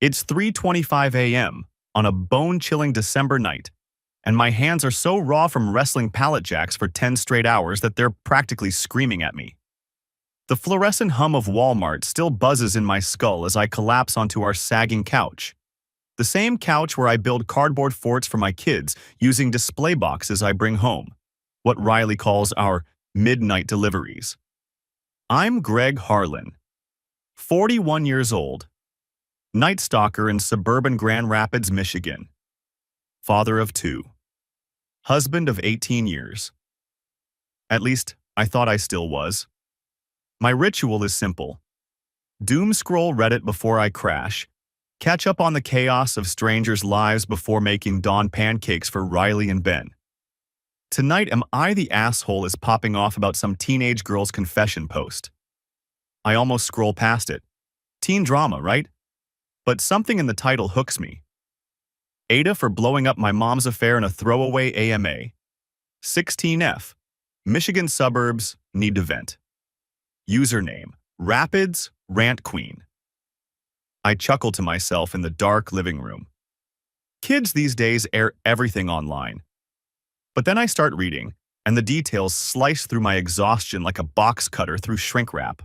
It's 3:25 a.m. on a bone-chilling December night, and my hands are so raw from wrestling pallet jacks for 10 straight hours that they're practically screaming at me. The fluorescent hum of Walmart still buzzes in my skull as I collapse onto our sagging couch. The same couch where I build cardboard forts for my kids using display boxes I bring home, what Riley calls our midnight deliveries. I'm Greg Harlan, 41 years old, night stalker in suburban Grand Rapids, Michigan, father of 2, husband of 18 years. At least, I thought I still was. My ritual is simple. Doom scroll Reddit before I crash, catch up on the chaos of strangers' lives before making dawn pancakes for Riley and Ben. Tonight, am I the asshole is popping off about some teenage girl's confession post? I almost scroll past it. Teen drama, right? But something in the title hooks me. Aita for blowing up my mom's affair in a throwaway AMA. 16F. Michigan suburbs need to vent. Username, Rapids Rant Queen. I chuckle to myself in the dark living room. Kids these days air everything online. But then I start reading, and the details slice through my exhaustion like a box cutter through shrink wrap.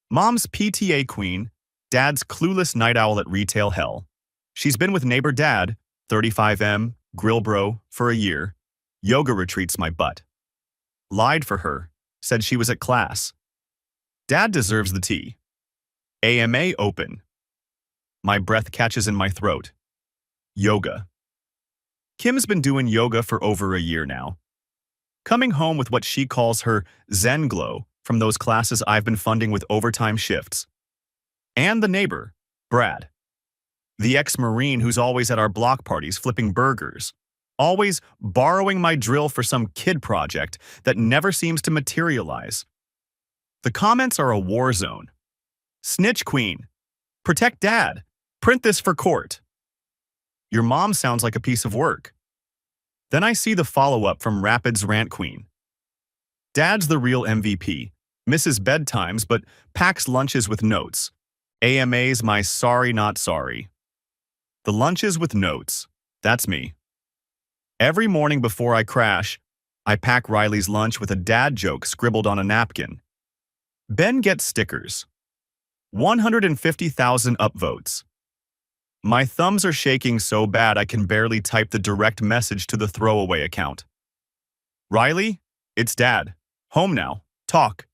Mom's PTA queen, dad's clueless night owl at retail hell. She's been with neighbor dad, 35M, grill bro, for a year. Yoga retreats my butt. Lied for her, said she was at class. Dad deserves the tea. AMA open. My breath catches in my throat. Yoga. Kim's been doing yoga for over a year now. Coming home with what she calls her Zen glow from those classes I've been funding with overtime shifts. And the neighbor, Brad. The ex-Marine who's always at our block parties flipping burgers. Always borrowing my drill for some kid project that never seems to materialize. The comments are a war zone. Snitch queen. Protect dad. Print this for court. Your mom sounds like a piece of work. Then I see the follow-up from Rapids Rant Queen. Dad's the real MVP. Misses bedtimes but packs lunches with notes. AMA's my sorry not sorry. The lunches with notes. That's me. Every morning before I crash, I pack Riley's lunch with a dad joke scribbled on a napkin. Ben gets stickers. 150,000 upvotes. My thumbs are shaking so bad I can barely type the direct message to the throwaway account. Riley, it's Dad. Home now. Talk.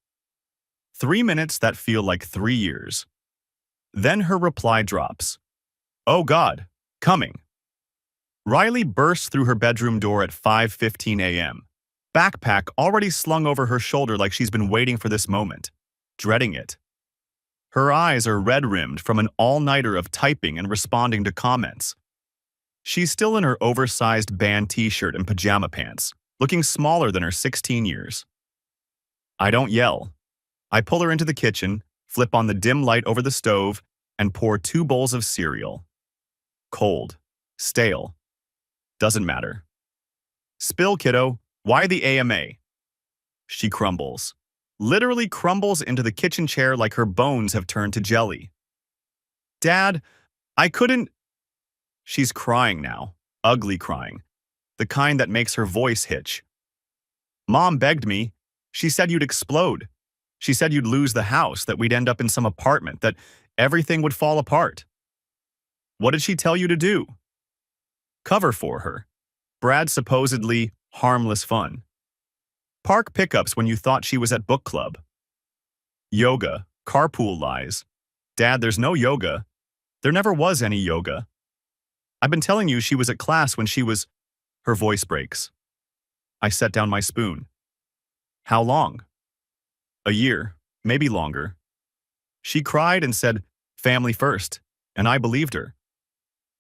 3 minutes that feel like 3 years. Then her reply drops. Oh God, coming. Riley bursts through her bedroom door at 5:15 a.m. Backpack already slung over her shoulder like she's been waiting for this moment, dreading it. Her eyes are red-rimmed from an all-nighter of typing and responding to comments. She's still in her oversized band t-shirt and pajama pants, looking smaller than her 16 years. I don't yell. I pull her into the kitchen, flip on the dim light over the stove, and pour 2 bowls of cereal. Cold. Stale. Doesn't matter. Spill, kiddo. Why the AMA? She crumbles. Literally crumbles into the kitchen chair like her bones have turned to jelly. Dad, I couldn't... She's crying now. Ugly crying. The kind that makes her voice hitch. Mom begged me. She said you'd explode. She said you'd lose the house, that we'd end up in some apartment, that everything would fall apart. What did she tell you to do? Cover for her. Brad's supposedly harmless fun. Park pickups when you thought she was at book club. Yoga, carpool lies. Dad, there's no yoga. There never was any yoga. I've been telling you she was at class when she was... Her voice breaks. I set down my spoon. How long? A year, maybe longer. She cried and said, family first, and I believed her.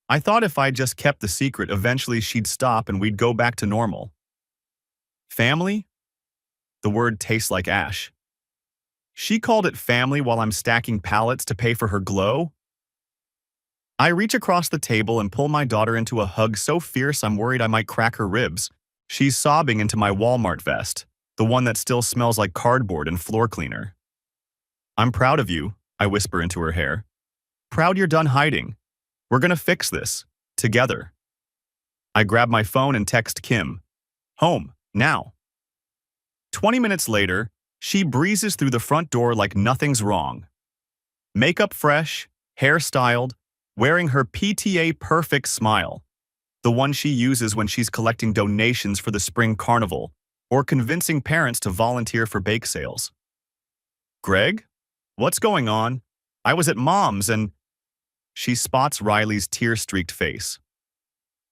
I thought if I just kept the secret, eventually she'd stop and we'd go back to normal. Family? The word tastes like ash. She called it family while I'm stacking pallets to pay for her glow? I reach across the table and pull my daughter into a hug so fierce I'm worried I might crack her ribs. She's sobbing into my Walmart vest, the one that still smells like cardboard and floor cleaner. I'm proud of you, I whisper into her hair. Proud you're done hiding. We're gonna fix this. Together. I grab my phone and text Kim. Home, now. 20 minutes later, she breezes through the front door like nothing's wrong. Makeup fresh, hair styled, wearing her PTA perfect smile, the one she uses when she's collecting donations for the spring carnival or convincing parents to volunteer for bake sales. Greg? What's going on? I was at Mom's and… She spots Riley's tear-streaked face.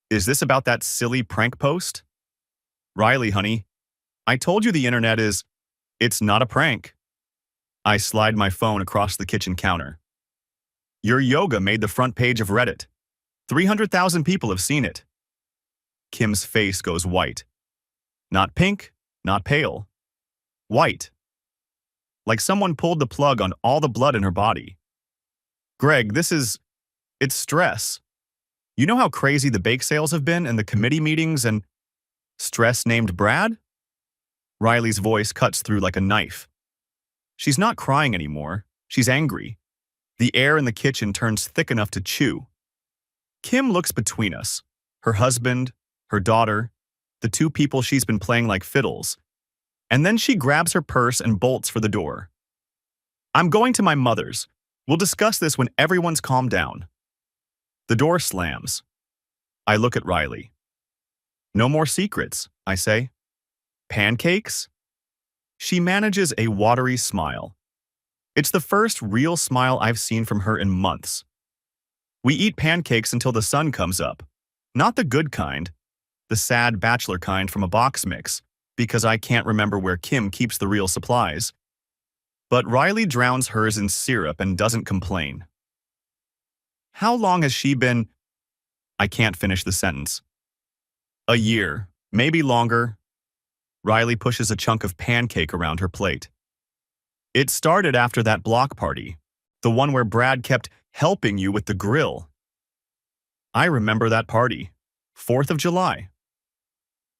Is this about that silly prank post? Riley, honey, I told you the internet is… It's not a prank. I slide my phone across the kitchen counter. Your yoga made the front page of Reddit. 300,000 people have seen it. Kim's face goes white. Not pink, not pale. White. Like someone pulled the plug on all the blood in her body. Greg, it's stress. You know how crazy the bake sales have been and the committee meetings and… Stress named Brad? Riley's voice cuts through like a knife. She's not crying anymore. She's angry. The air in the kitchen turns thick enough to chew. Kim looks between us. Her husband, her daughter, the two people she's been playing like fiddles. And then she grabs her purse and bolts for the door. I'm going to my mother's. We'll discuss this when everyone's calmed down. The door slams. I look at Riley. No more secrets, I say. Pancakes? She manages a watery smile. It's the first real smile I've seen from her in months. We eat pancakes until the sun comes up. Not the good kind, the sad bachelor kind from a box mix, because I can't remember where Kim keeps the real supplies. But Riley drowns hers in syrup and doesn't complain. How long has she been… I can't finish the sentence. A year, maybe longer. Riley pushes a chunk of pancake around her plate. It started after that block party, the one where Brad kept helping you with the grill. I remember that party, 4th of July.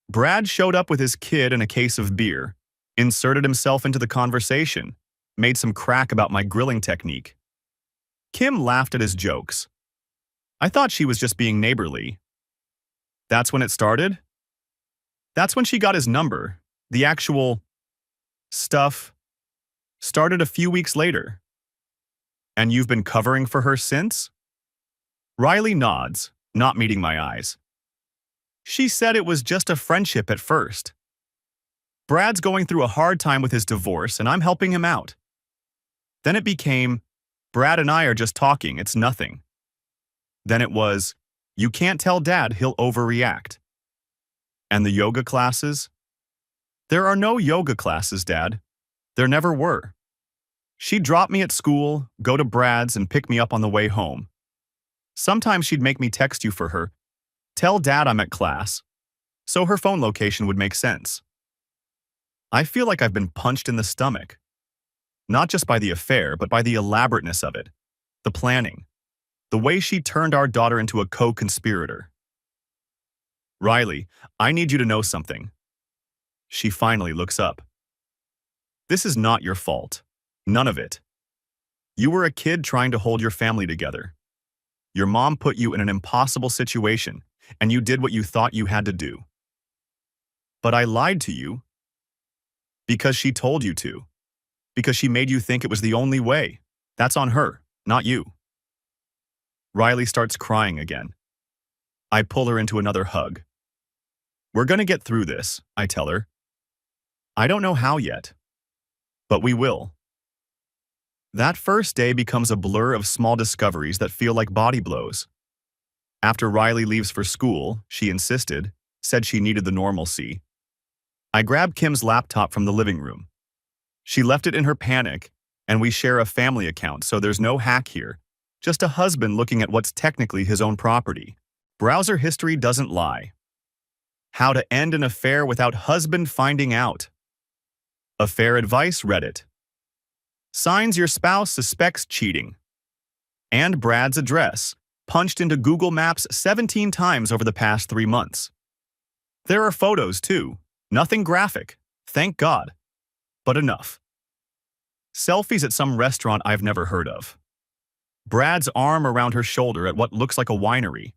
Brad showed up with his kid and a case of beer, inserted himself into the conversation, made some crack about my grilling technique. Kim laughed at his jokes. I thought she was just being neighborly. That's when it started? That's when she got his number. The actual… stuff started a few weeks later. And you've been covering for her since? Riley nods, not meeting my eyes. She said it was just a friendship at first. Brad's going through a hard time with his divorce and I'm helping him out. Then it became, Brad and I are just talking, it's nothing. Then it was, you can't tell Dad, he'll overreact. And the yoga classes? There are no yoga classes, Dad. There never were. She'd drop me at school, go to Brad's, and pick me up on the way home. Sometimes she'd make me text you for her, tell Dad I'm at class, so her phone location would make sense. I feel like I've been punched in the stomach. Not just by the affair, but by the elaborateness of it, the planning, the way she turned our daughter into a co-conspirator. Riley, I need you to know something. She finally looks up. This is not your fault. None of it. You were a kid trying to hold your family together. Your mom put you in an impossible situation, and you did what you thought you had to do. But I lied to you because she told you to. Because she made you think it was the only way. That's on her, not you. Riley starts crying again. I pull her into another hug. We're gonna get through this, I tell her. I don't know how yet, but we will. That first day becomes a blur of small discoveries that feel like body blows. After Riley leaves for school, she insisted, said she needed the normalcy. I grabbed Kim's laptop from the living room. She left it in her panic, and we share a family account, so there's no hack here, just a husband looking at what's technically his own property. Browser history doesn't lie. How to end an affair without husband finding out. Affair advice, Reddit. Signs your spouse suspects cheating. And Brad's address, punched into Google Maps 17 times over the past 3 months. There are photos, too. Nothing graphic, thank God. But enough. Selfies at some restaurant I've never heard of. Brad's arm around her shoulder at what looks like a winery.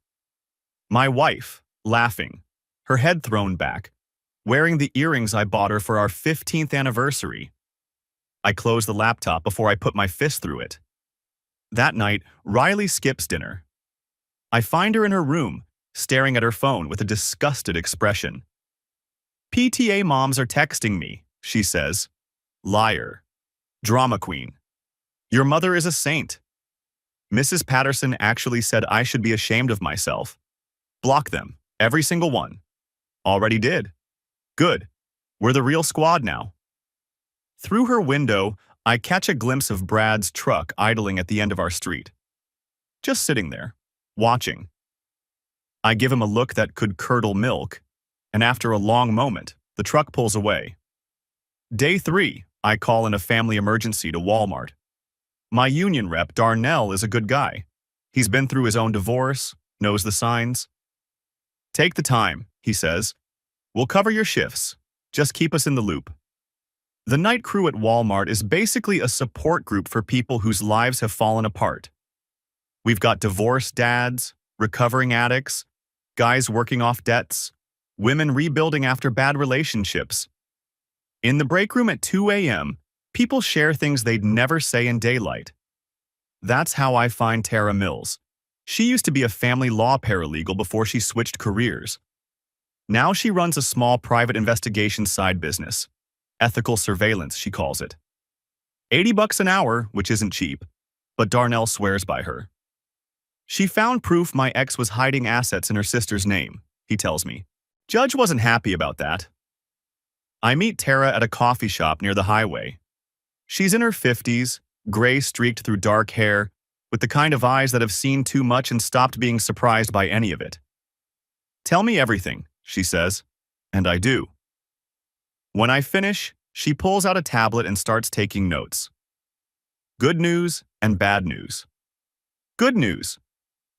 My wife, laughing, her head thrown back, wearing the earrings I bought her for our 15th anniversary. I close the laptop before I put my fist through it. That night, Riley skips dinner. I find her in her room, staring at her phone with a disgusted expression. PTA moms are texting me, she says. Liar. Drama queen. Your mother is a saint. Mrs. Patterson actually said I should be ashamed of myself. Block them, every single one. Already did. Good. We're the real squad now. Through her window, I catch a glimpse of Brad's truck idling at the end of our street. Just sitting there, watching. I give him a look that could curdle milk, and after a long moment, the truck pulls away. Day 3, I call in a family emergency to Walmart. My union rep, Darnell, is a good guy. He's been through his own divorce, knows the signs. Take the time, he says. We'll cover your shifts. Just keep us in the loop. The night crew at Walmart is basically a support group for people whose lives have fallen apart. We've got divorced dads, recovering addicts, guys working off debts, women rebuilding after bad relationships. In the break room at 2 a.m., people share things they'd never say in daylight. That's how I find Tara Mills. She used to be a family law paralegal before she switched careers. Now she runs a small private investigation side business. Ethical surveillance, she calls it. $80 an hour, which isn't cheap, but Darnell swears by her. She found proof my ex was hiding assets in her sister's name, he tells me. Judge wasn't happy about that. I meet Tara at a coffee shop near the highway. She's in her 50s, gray streaked through dark hair, with the kind of eyes that have seen too much and stopped being surprised by any of it. Tell me everything, she says, and I do. When I finish, she pulls out a tablet and starts taking notes. Good news and bad news. Good news.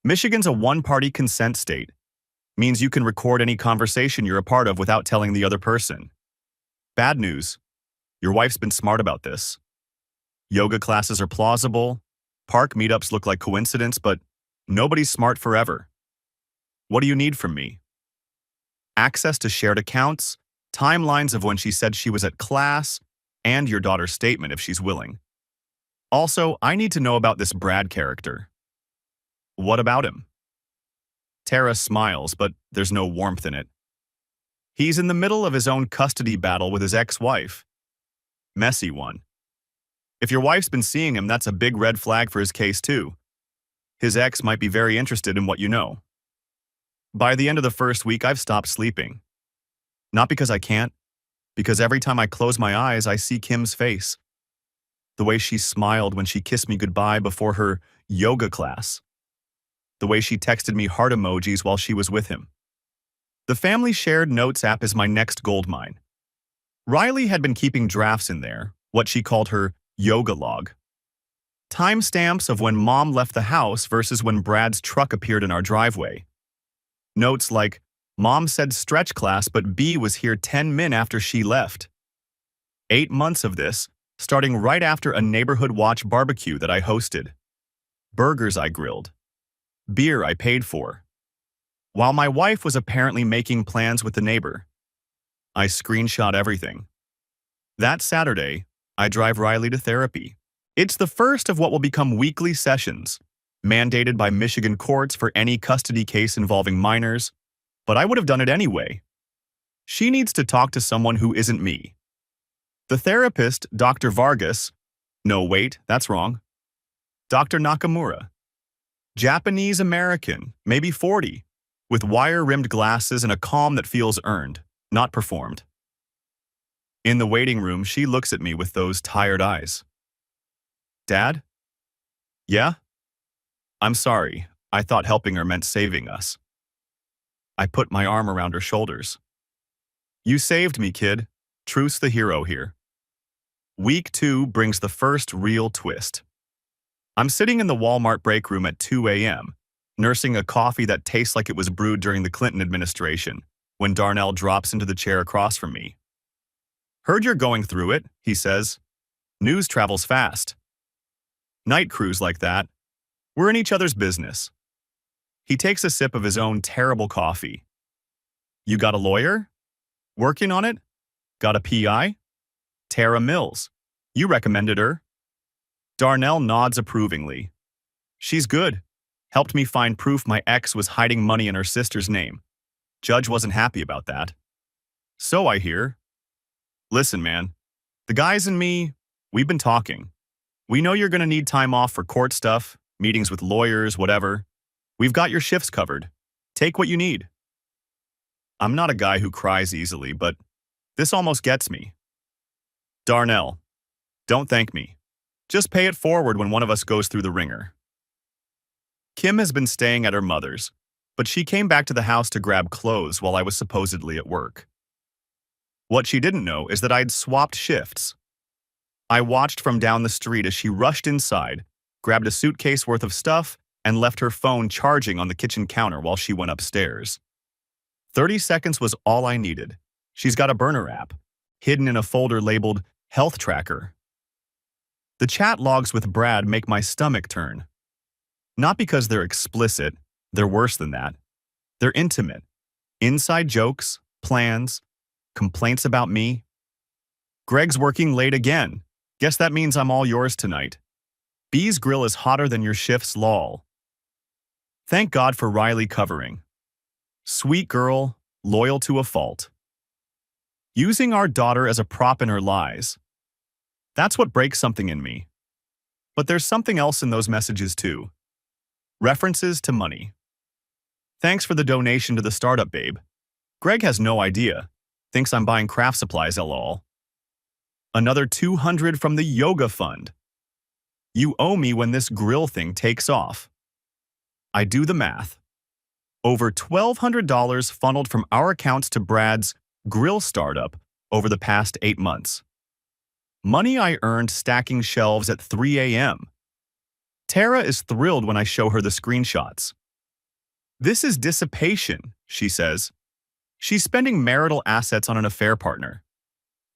Michigan's a one-party consent state. Means you can record any conversation you're a part of without telling the other person. Bad news. Your wife's been smart about this. Yoga classes are plausible. Park meetups look like coincidence, but nobody's smart forever. What do you need from me? Access to shared accounts, timelines of when she said she was at class, and your daughter's statement if she's willing. Also, I need to know about this Brad character. What about him? Tara smiles, but there's no warmth in it. He's in the middle of his own custody battle with his ex-wife. Messy one. If your wife's been seeing him, that's a big red flag for his case too. His ex might be very interested in what you know. By the end of the first week, I've stopped sleeping. Not because I can't, because every time I close my eyes, I see Kim's face. The way she smiled when she kissed me goodbye before her yoga class. The way she texted me heart emojis while she was with him. The family shared notes app is my next goldmine. Riley had been keeping drafts in there, what she called her yoga log. Timestamps of when Mom left the house versus when Brad's truck appeared in our driveway. Notes like, Mom said stretch class, but B was here 10 min after she left. 8 months of this, starting right after a neighborhood watch barbecue that I hosted. Burgers I grilled. Beer I paid for. While my wife was apparently making plans with the neighbor. I screenshot everything. That Saturday, I drive Riley to therapy. It's the first of what will become weekly sessions, mandated by Michigan courts for any custody case involving minors, but I would have done it anyway. She needs to talk to someone who isn't me. The therapist, Dr. Vargas, no wait, that's wrong. Dr. Nakamura. Japanese American, maybe 40, with wire-rimmed glasses and a calm that feels earned, not performed. In the waiting room, she looks at me with those tired eyes. Dad? Yeah? I'm sorry. I thought helping her meant saving us. I put my arm around her shoulders. You saved me, kid. Truth's the hero here. Week 2 brings the first real twist. I'm sitting in the Walmart break room at 2 a.m., nursing a coffee that tastes like it was brewed during the Clinton administration, when Darnell drops into the chair across from me. Heard you're going through it, he says. News travels fast. Night crews like that. We're in each other's business. He takes a sip of his own terrible coffee. You got a lawyer? Working on it? Got a PI? Tara Mills. You recommended her? Darnell nods approvingly. She's good. Helped me find proof my ex was hiding money in her sister's name. Judge wasn't happy about that. So I hear. Listen, man. The guys and me, we've been talking. We know you're going to need time off for court stuff, meetings with lawyers, whatever. We've got your shifts covered. Take what you need. I'm not a guy who cries easily, but this almost gets me. Darnell, don't thank me. Just pay it forward when one of us goes through the ringer. Kim has been staying at her mother's, but she came back to the house to grab clothes while I was supposedly at work. What she didn't know is that I'd swapped shifts. I watched from down the street as she rushed inside, grabbed a suitcase worth of stuff, and left her phone charging on the kitchen counter while she went upstairs. 30 seconds was all I needed. She's got a burner app, hidden in a folder labeled Health Tracker. The chat logs with Brad make my stomach turn. Not because they're explicit, they're worse than that. They're intimate. Inside jokes, plans, complaints about me. Greg's working late again. Guess that means I'm all yours tonight. B's grill is hotter than your shift's lol. Thank God for Riley covering. Sweet girl, loyal to a fault. Using our daughter as a prop in her lies. That's what breaks something in me. But there's something else in those messages too. References to money. Thanks for the donation to the startup, babe. Greg has no idea. Thinks I'm buying craft supplies, lol. Another $200 from the yoga fund. You owe me when this grill thing takes off. I do the math. Over $1,200 funneled from our accounts to Brad's grill startup over the past 8 months. Money I earned stacking shelves at 3 a.m. Tara is thrilled when I show her the screenshots. This is dissipation, she says. She's spending marital assets on an affair partner.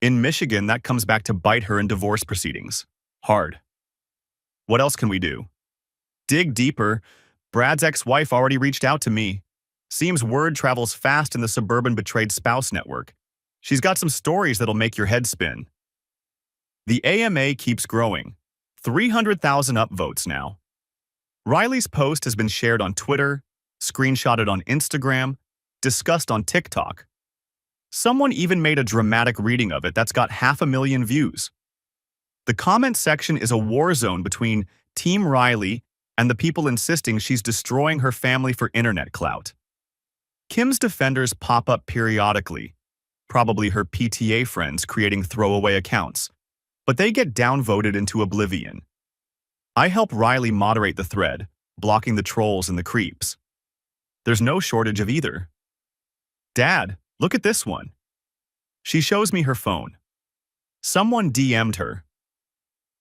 In Michigan, that comes back to bite her in divorce proceedings. Hard. What else can we do? Dig deeper. Brad's ex-wife already reached out to me. Seems word travels fast in the suburban betrayed spouse network. She's got some stories that'll make your head spin. The AMA keeps growing. 300,000 upvotes now. Riley's post has been shared on Twitter, screenshotted on Instagram, discussed on TikTok. Someone even made a dramatic reading of it that's got 500,000 views. The comment section is a war zone between Team Riley and the people insisting she's destroying her family for internet clout. Kim's defenders pop up periodically, probably her PTA friends creating throwaway accounts, but they get downvoted into oblivion. I help Riley moderate the thread, blocking the trolls and the creeps. There's no shortage of either. Dad, look at this one. She shows me her phone. Someone DM'd her.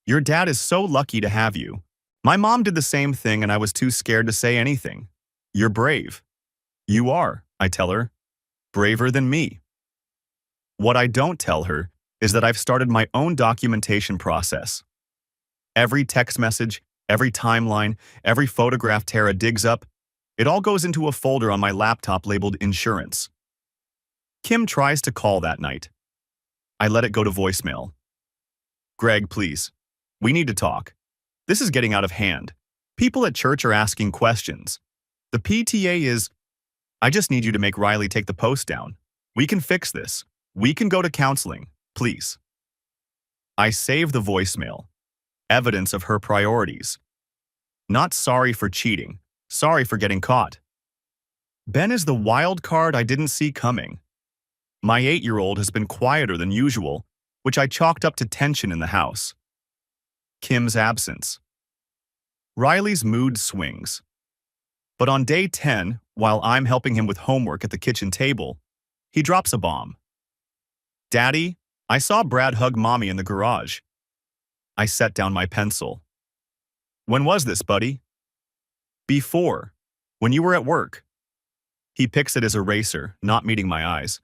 Your dad is so lucky to have you. My mom did the same thing and I was too scared to say anything. You're brave. You are, I tell her. Braver than me. What I don't tell her is that I've started my own documentation process. Every text message, every timeline, every photograph Tara digs up, it all goes into a folder on my laptop labeled insurance. Kim tries to call that night. I let it go to voicemail. Greg, please. We need to talk. This is getting out of hand. People at church are asking questions. The PTA is, I just need you to make Riley take the post down. We can fix this. We can go to counseling, please. I save the voicemail. Evidence of her priorities. Not sorry for cheating. Sorry for getting caught. Ben is the wild card I didn't see coming. My 8-year-old has been quieter than usual, which I chalked up to tension in the house. Kim's absence. Riley's mood swings. But on day 10, while I'm helping him with homework at the kitchen table, he drops a bomb. Daddy, I saw Brad hug Mommy in the garage. I set down my pencil. When was this, buddy? Before, when you were at work. He picks at his eraser, not meeting my eyes.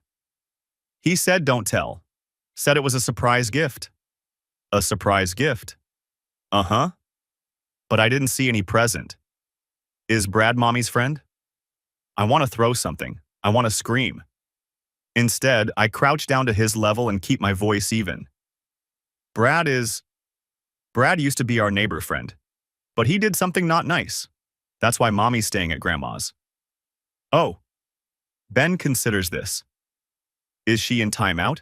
He said don't tell. Said it was a surprise gift. A surprise gift? Uh-huh. But I didn't see any present. Is Brad mommy's friend? I want to throw something. I want to scream. Instead, I crouch down to his level and keep my voice even. Brad used to be our neighbor friend, but he did something not nice. That's why mommy's staying at grandma's. Oh, Ben considers this. Is she in timeout?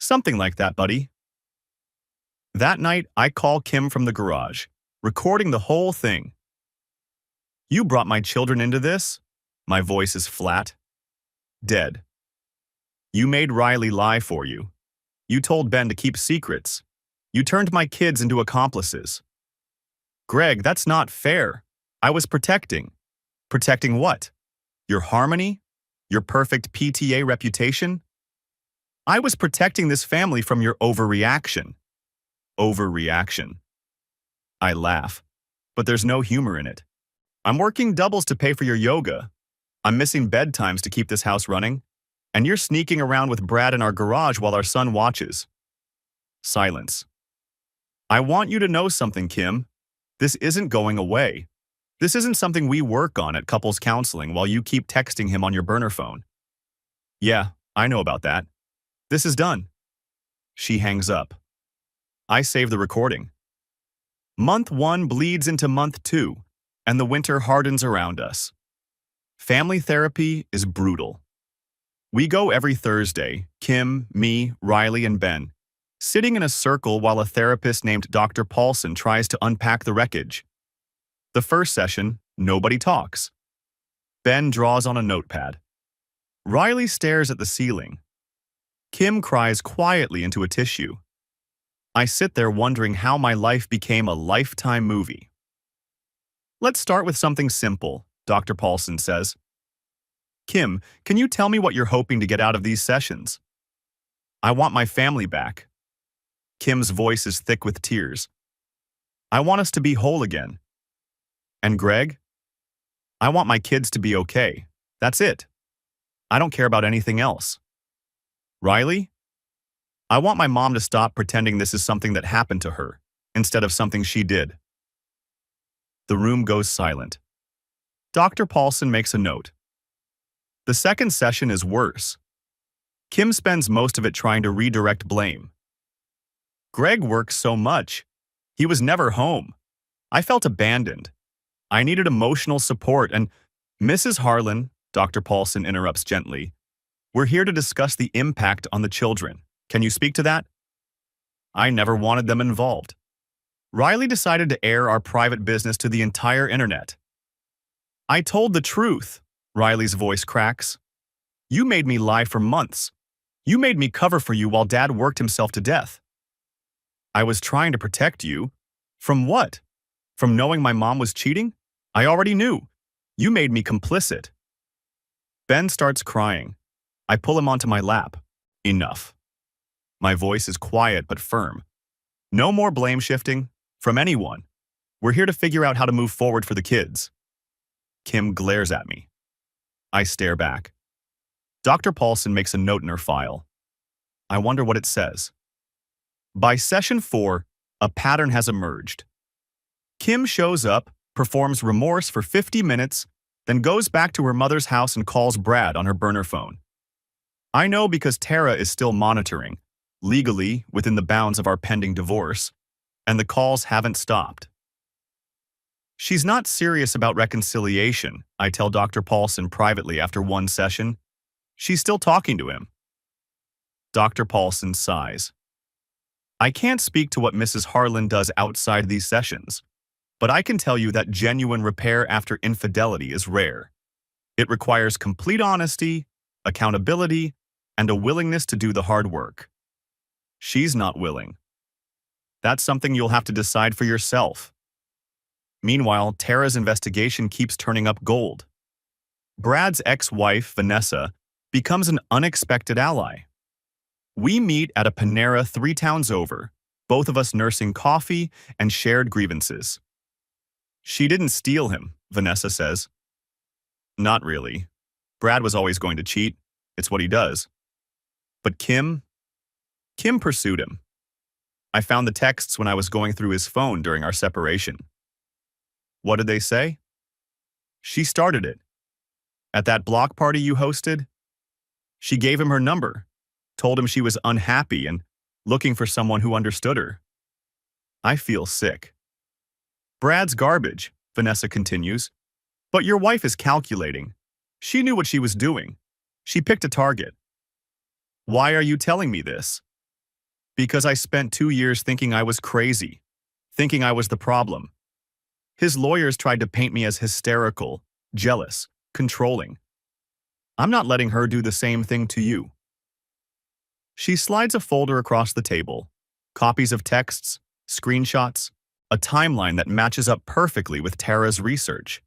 Something like that, buddy. That night, I call Kim from the garage, recording the whole thing. You brought my children into this? My voice is flat. Dead. You made Riley lie for you. You told Ben to keep secrets. You turned my kids into accomplices. Greg, that's not fair. I was protecting. Protecting what? Your harmony? Your perfect PTA reputation? I was protecting this family from your overreaction. Overreaction. I laugh, but there's no humor in it. I'm working doubles to pay for your yoga. I'm missing bedtimes to keep this house running. And you're sneaking around with Brad in our garage while our son watches. Silence. I want you to know something, Kim. This isn't going away. This isn't something we work on at couples counseling while you keep texting him on your burner phone. Yeah, I know about that. This is done. She hangs up. I save the recording. Month 1 bleeds into month 2, and the winter hardens around us. Family therapy is brutal. We go every Thursday, Kim, me, Riley, and Ben, sitting in a circle while a therapist named Dr. Paulson tries to unpack the wreckage. The first session, nobody talks. Ben draws on a notepad. Riley stares at the ceiling. Kim cries quietly into a tissue. I sit there wondering how my life became a Lifetime movie. Let's start with something simple, Dr. Paulson says. Kim, can you tell me what you're hoping to get out of these sessions? I want my family back. Kim's voice is thick with tears. I want us to be whole again. And Greg? I want my kids to be okay. That's it. I don't care about anything else. Riley? I want my mom to stop pretending this is something that happened to her, instead of something she did. The room goes silent. Dr. Paulson makes a note. The second session is worse. Kim spends most of it trying to redirect blame. Greg works so much. He was never home. I felt abandoned. I needed emotional support and Mrs. Harlan, Dr. Paulson interrupts gently, we're here to discuss the impact on the children. Can you speak to that? I never wanted them involved. Riley decided to air our private business to the entire internet. I told the truth. Riley's voice cracks. You made me lie for months. You made me cover for you while Dad worked himself to death. I was trying to protect you. From what? From knowing my mom was cheating? I already knew. You made me complicit. Ben starts crying. I pull him onto my lap. Enough. My voice is quiet but firm. No more blame shifting from anyone. We're here to figure out how to move forward for the kids. Kim glares at me. I stare back. Dr. Paulson makes a note in her file. I wonder what it says. By session 4, a pattern has emerged. Kim shows up, performs remorse for 50 minutes, then goes back to her mother's house and calls Brad on her burner phone. I know because Tara is still monitoring, legally within the bounds of our pending divorce, and the calls haven't stopped. She's not serious about reconciliation, I tell Dr. Paulson privately after one session. She's still talking to him. Dr. Paulson sighs. I can't speak to what Mrs. Harlan does outside these sessions, but I can tell you that genuine repair after infidelity is rare. It requires complete honesty, accountability, and a willingness to do the hard work. She's not willing. That's something you'll have to decide for yourself. Meanwhile, Tara's investigation keeps turning up gold. Brad's ex-wife, Vanessa, becomes an unexpected ally. We meet at a Panera 3 towns over, both of us nursing coffee and shared grievances. She didn't steal him, Vanessa says. Not really. Brad was always going to cheat. It's what he does. But Kim pursued him. I found the texts when I was going through his phone during our separation. What did they say? She started it. At that block party you hosted, she gave him her number, told him she was unhappy and looking for someone who understood her. I feel sick. Brad's garbage, Vanessa continues. But your wife is calculating. She knew what she was doing. She picked a target. Why are you telling me this? Because I spent 2 years thinking I was crazy, thinking I was the problem. His lawyers tried to paint me as hysterical, jealous, controlling. I'm not letting her do the same thing to you. She slides a folder across the table, copies of texts, screenshots, a timeline that matches up perfectly with Tara's research.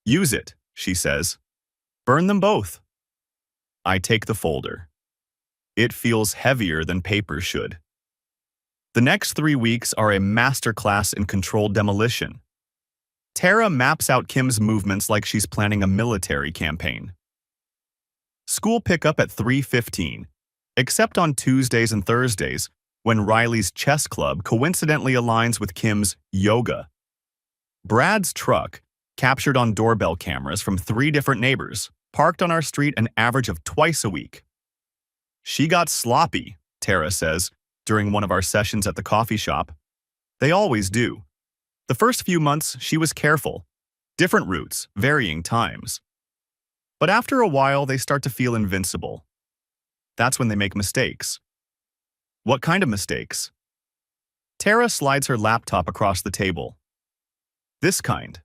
Use it, she says. Burn them both. I take the folder. It feels heavier than paper should. The next 3 weeks are a masterclass in controlled demolition. Tara maps out Kim's movements like she's planning a military campaign. School pickup at 3:15, except on Tuesdays and Thursdays, when Riley's chess club coincidentally aligns with Kim's yoga. Brad's truck, captured on doorbell cameras from 3 different neighbors, parked on our street an average of twice a week. She got sloppy, Tara says, during one of our sessions at the coffee shop. They always do. The first few months, she was careful. Different routes, varying times. But after a while, they start to feel invincible. That's when they make mistakes. What kind of mistakes? Tara slides her laptop across the table. This kind.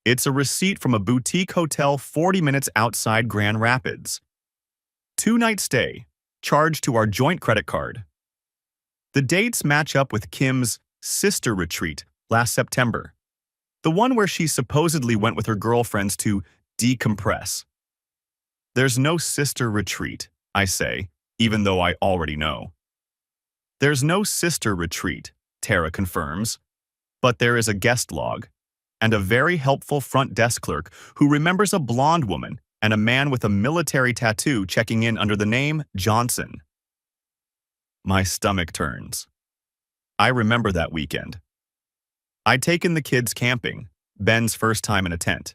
It's a receipt from a boutique hotel 40 minutes outside Grand Rapids. 2-night stay, charged to our joint credit card. The dates match up with Kim's sister retreat last September, the one where she supposedly went with her girlfriends to decompress. There's no sister retreat, I say, even though I already know. There's no sister retreat, Tara confirms, but there is a guest log, and a very helpful front desk clerk who remembers a blonde woman and a man with a military tattoo checking in under the name Johnson. My stomach turns. I remember that weekend. I'd taken the kids camping, Ben's first time in a tent.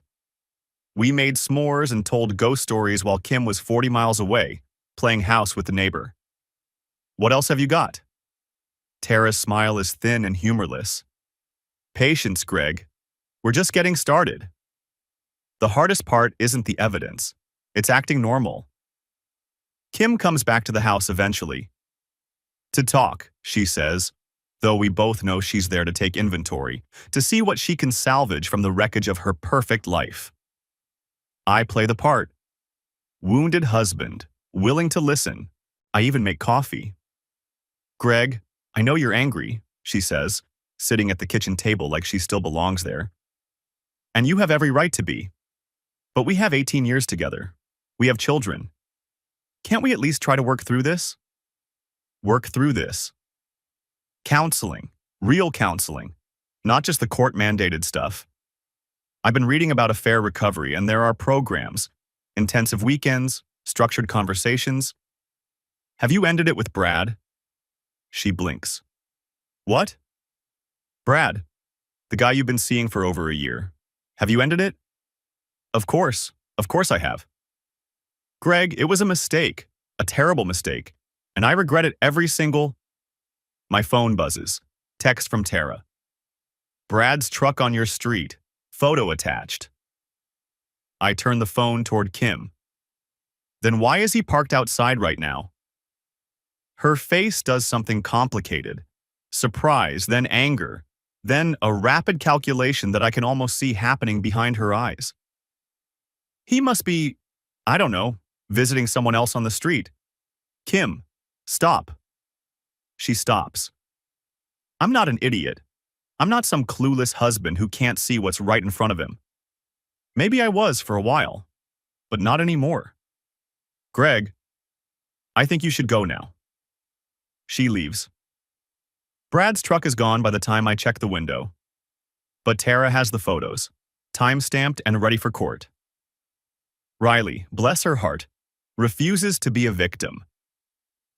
We made s'mores and told ghost stories while Kim was 40 miles away, playing house with the neighbor. What else have you got? Tara's smile is thin and humorless. Patience, Greg. We're just getting started. The hardest part isn't the evidence. It's acting normal. Kim comes back to the house eventually. To talk, she says, though we both know she's there to take inventory, to see what she can salvage from the wreckage of her perfect life. I play the part. Wounded husband, willing to listen. I even make coffee. Greg, I know you're angry, she says, sitting at the kitchen table like she still belongs there. And you have every right to be. But we have 18 years together. We have children. Can't we at least try to work through this? Work through this. Counseling. Real counseling. Not just the court-mandated stuff. I've been reading about affair recovery, and there are programs, intensive weekends, structured conversations. Have you ended it with Brad? She blinks. What? Brad, the guy you've been seeing for over a year. Have you ended it? Of course I have. Greg, it was a mistake, a terrible mistake, and I regret it every single... My phone buzzes. Text from Tara. Brad's truck on your street. Photo attached. I turn the phone toward Kim. Then why is he parked outside right now? Her face does something complicated. Surprise, then anger, then a rapid calculation that I can almost see happening behind her eyes. He must be, I don't know, visiting someone else on the street. Kim, stop. She stops. I'm not an idiot. I'm not some clueless husband who can't see what's right in front of him. Maybe I was for a while, but not anymore. Greg, I think you should go now. She leaves. Brad's truck is gone by the time I check the window. But Tara has the photos, time-stamped and ready for court. Riley, bless her heart, refuses to be a victim.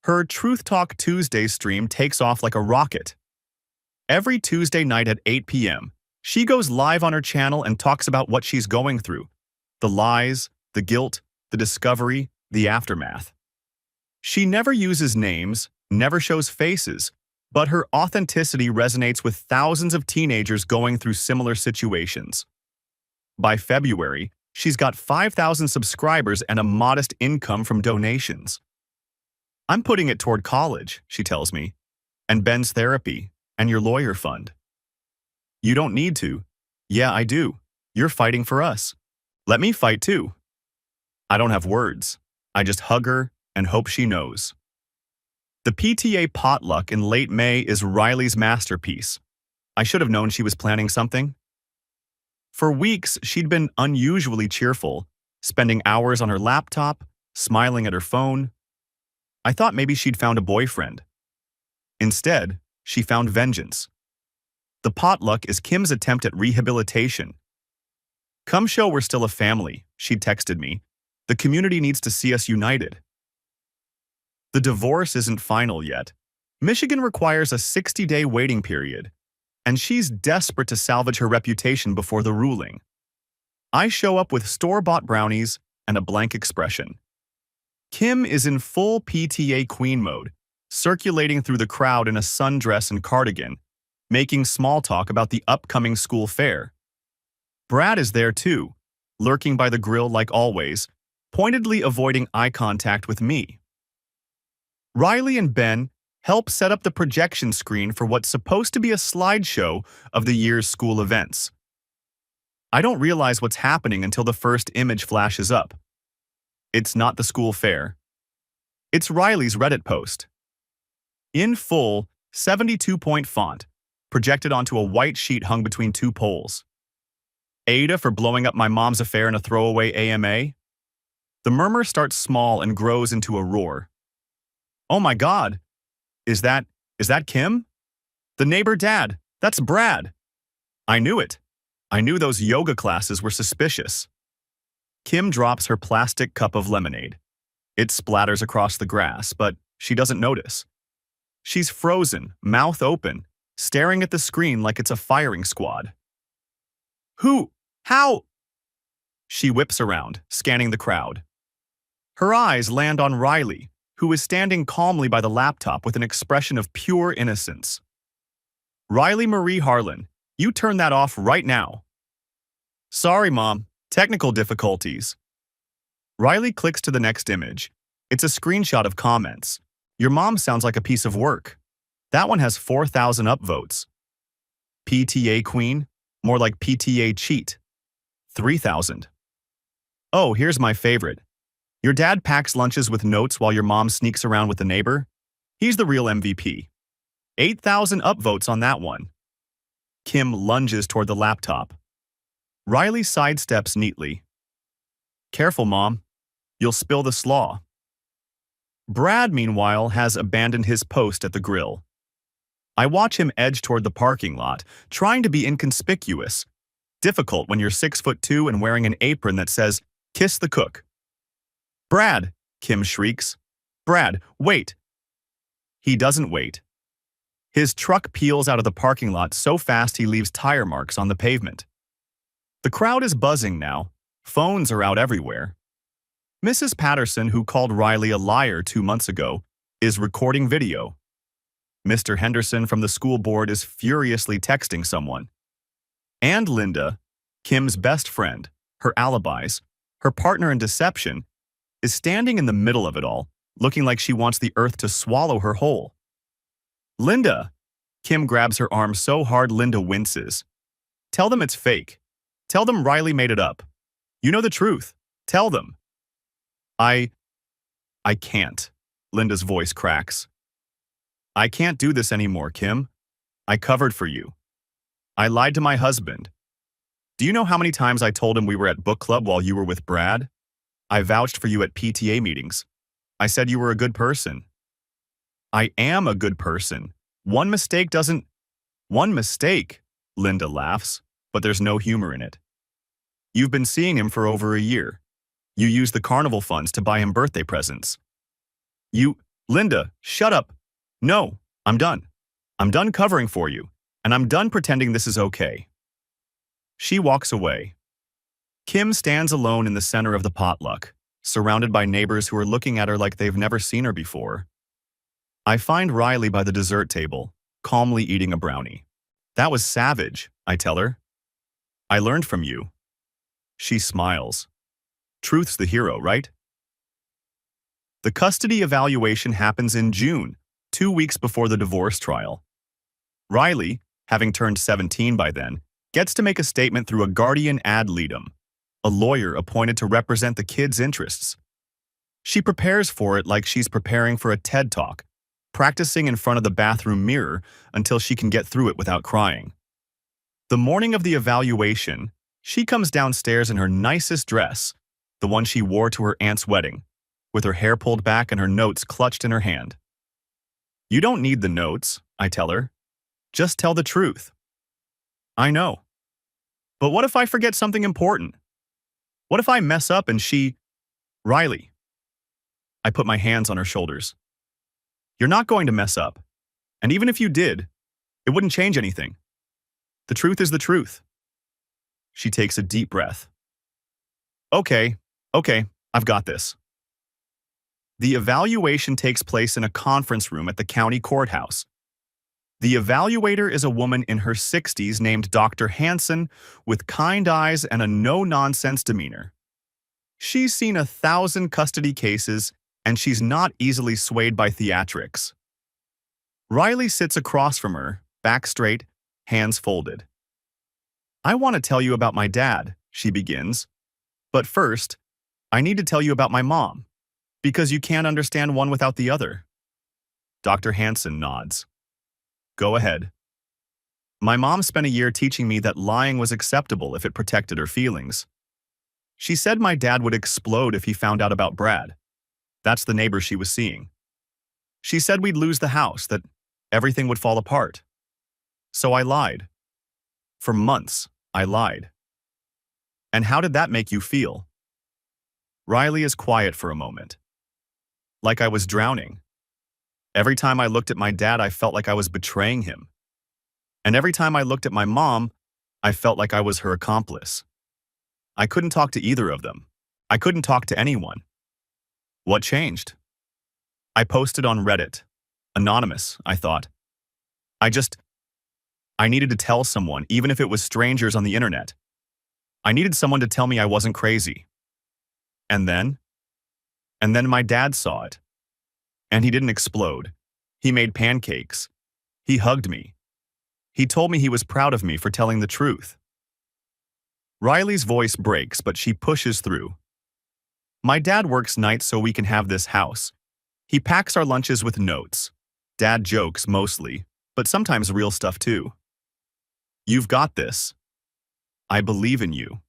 Her Truth Talk Tuesday stream takes off like a rocket. Every Tuesday night at 8 p.m., She goes live on her channel and talks about what she's going through. The lies, the guilt, the discovery, the aftermath. She never uses names, never shows faces, but her authenticity resonates with thousands of teenagers going through similar situations. By February, she's got 5,000 subscribers and a modest income from donations. I'm putting it toward college, she tells me, and Ben's therapy, and your lawyer fund. You don't need to. Yeah, I do. You're fighting for us. Let me fight too. I don't have words. I just hug her and hope she knows. The PTA potluck in late May is Riley's masterpiece. I should have known she was planning something. For weeks, she'd been unusually cheerful, spending hours on her laptop, smiling at her phone. I thought maybe she'd found a boyfriend. Instead, she found vengeance. The potluck is Kim's attempt at rehabilitation. Come show we're still a family, she texted me. The community needs to see us united. The divorce isn't final yet. Michigan requires a 60-day waiting period, and she's desperate to salvage her reputation before the ruling. I show up with store-bought brownies and a blank expression. Kim is in full PTA queen mode, circulating through the crowd in a sundress and cardigan, making small talk about the upcoming school fair. Brad is there too, lurking by the grill like always, pointedly avoiding eye contact with me. Riley and Ben help set up the projection screen for what's supposed to be a slideshow of the year's school events. I don't realize what's happening until the first image flashes up. It's not the school fair. It's Riley's Reddit post. In full, 72-point font, projected onto a white sheet hung between two poles. Aita for blowing up my mom's affair in a throwaway AMA? The murmur starts small and grows into a roar. Oh my God! Is that Kim? The neighbor dad, that's Brad. I knew it. I knew those yoga classes were suspicious. Kim drops her plastic cup of lemonade. It splatters across the grass, but she doesn't notice. She's frozen, mouth open, staring at the screen like it's a firing squad. Who? How? She whips around, scanning the crowd. Her eyes land on Riley, who is standing calmly by the laptop with an expression of pure innocence. Riley Marie Harlan, you turn that off right now. Sorry, Mom. Technical difficulties. Riley clicks to the next image. It's a screenshot of comments. Your mom sounds like a piece of work. That one has 4,000 upvotes. PTA queen? More like PTA cheat. 3,000. Oh, here's my favorite. Your dad packs lunches with notes while your mom sneaks around with the neighbor? He's the real MVP. 8,000 upvotes on that one. Kim lunges toward the laptop. Riley sidesteps neatly. Careful, Mom. You'll spill the slaw. Brad, meanwhile, has abandoned his post at the grill. I watch him edge toward the parking lot, trying to be inconspicuous. Difficult when you're 6'2" and wearing an apron that says, "Kiss the cook." Brad, Kim shrieks. Brad, wait. He doesn't wait. His truck peels out of the parking lot so fast he leaves tire marks on the pavement. The crowd is buzzing now. Phones are out everywhere. Mrs. Patterson, who called Riley a liar 2 months ago, is recording video. Mr. Henderson from the school board is furiously texting someone. And Linda, Kim's best friend, her alibis, her partner in deception, is standing in the middle of it all, looking like she wants the earth to swallow her whole. Linda! Kim grabs her arm so hard Linda winces. Tell them it's fake. Tell them Riley made it up. You know the truth. Tell them. I can't. Linda's voice cracks. I can't do this anymore, Kim. I covered for you. I lied to my husband. Do you know how many times I told him we were at book club while you were with Brad? I vouched for you at PTA meetings. I said you were a good person. I am a good person. One mistake, Linda laughs, but there's no humor in it. You've been seeing him for over a year. You used the carnival funds to buy him birthday presents. Linda, shut up. No, I'm done. I'm done covering for you, and I'm done pretending this is okay. She walks away. Kim stands alone in the center of the potluck, surrounded by neighbors who are looking at her like they've never seen her before. I find Riley by the dessert table, calmly eating a brownie. "That was savage," I tell her. "I learned from you." She smiles. Truth's the hero, right? The custody evaluation happens in June, 2 weeks before the divorce trial. Riley, having turned 17 by then, gets to make a statement through a guardian ad litem, a lawyer appointed to represent the kid's interests. She prepares for it like she's preparing for a TED Talk, practicing in front of the bathroom mirror until she can get through it without crying. The morning of the evaluation, she comes downstairs in her nicest dress, the one she wore to her aunt's wedding, with her hair pulled back and her notes clutched in her hand. "You don't need the notes," I tell her. "Just tell the truth." "I know. But what if I forget something important? What if I mess up and she—" "Riley." I put my hands on her shoulders. "You're not going to mess up. And even if you did, it wouldn't change anything. The truth is the truth." She takes a deep breath. Okay, I've got this." The evaluation takes place in a conference room at the county courthouse. The evaluator is a woman in her 60s named Dr. Hansen with kind eyes and a no-nonsense demeanor. She's seen 1,000 custody cases, and she's not easily swayed by theatrics. Riley sits across from her, back straight, hands folded. "I want to tell you about my dad," she begins. "But first, I need to tell you about my mom, because you can't understand one without the other." Dr. Hansen nods. "Go ahead." "My mom spent a year teaching me that lying was acceptable if it protected her feelings. She said my dad would explode if he found out about Brad. That's the neighbor she was seeing. She said we'd lose the house, that everything would fall apart. So I lied. For months, I lied." "And how did that make you feel?" Riley is quiet for a moment. "Like I was drowning. Every time I looked at my dad, I felt like I was betraying him. And every time I looked at my mom, I felt like I was her accomplice. I couldn't talk to either of them. I couldn't talk to anyone." "What changed?" "I posted on Reddit. Anonymous, I thought. I needed to tell someone, even if it was strangers on the internet. I needed someone to tell me I wasn't crazy. And then my dad saw it. And he didn't explode. He made pancakes. He hugged me. He told me he was proud of me for telling the truth." Riley's voice breaks, but she pushes through. "My dad works nights so we can have this house. He packs our lunches with notes. Dad jokes mostly, but sometimes real stuff too. You've got this. I believe in you.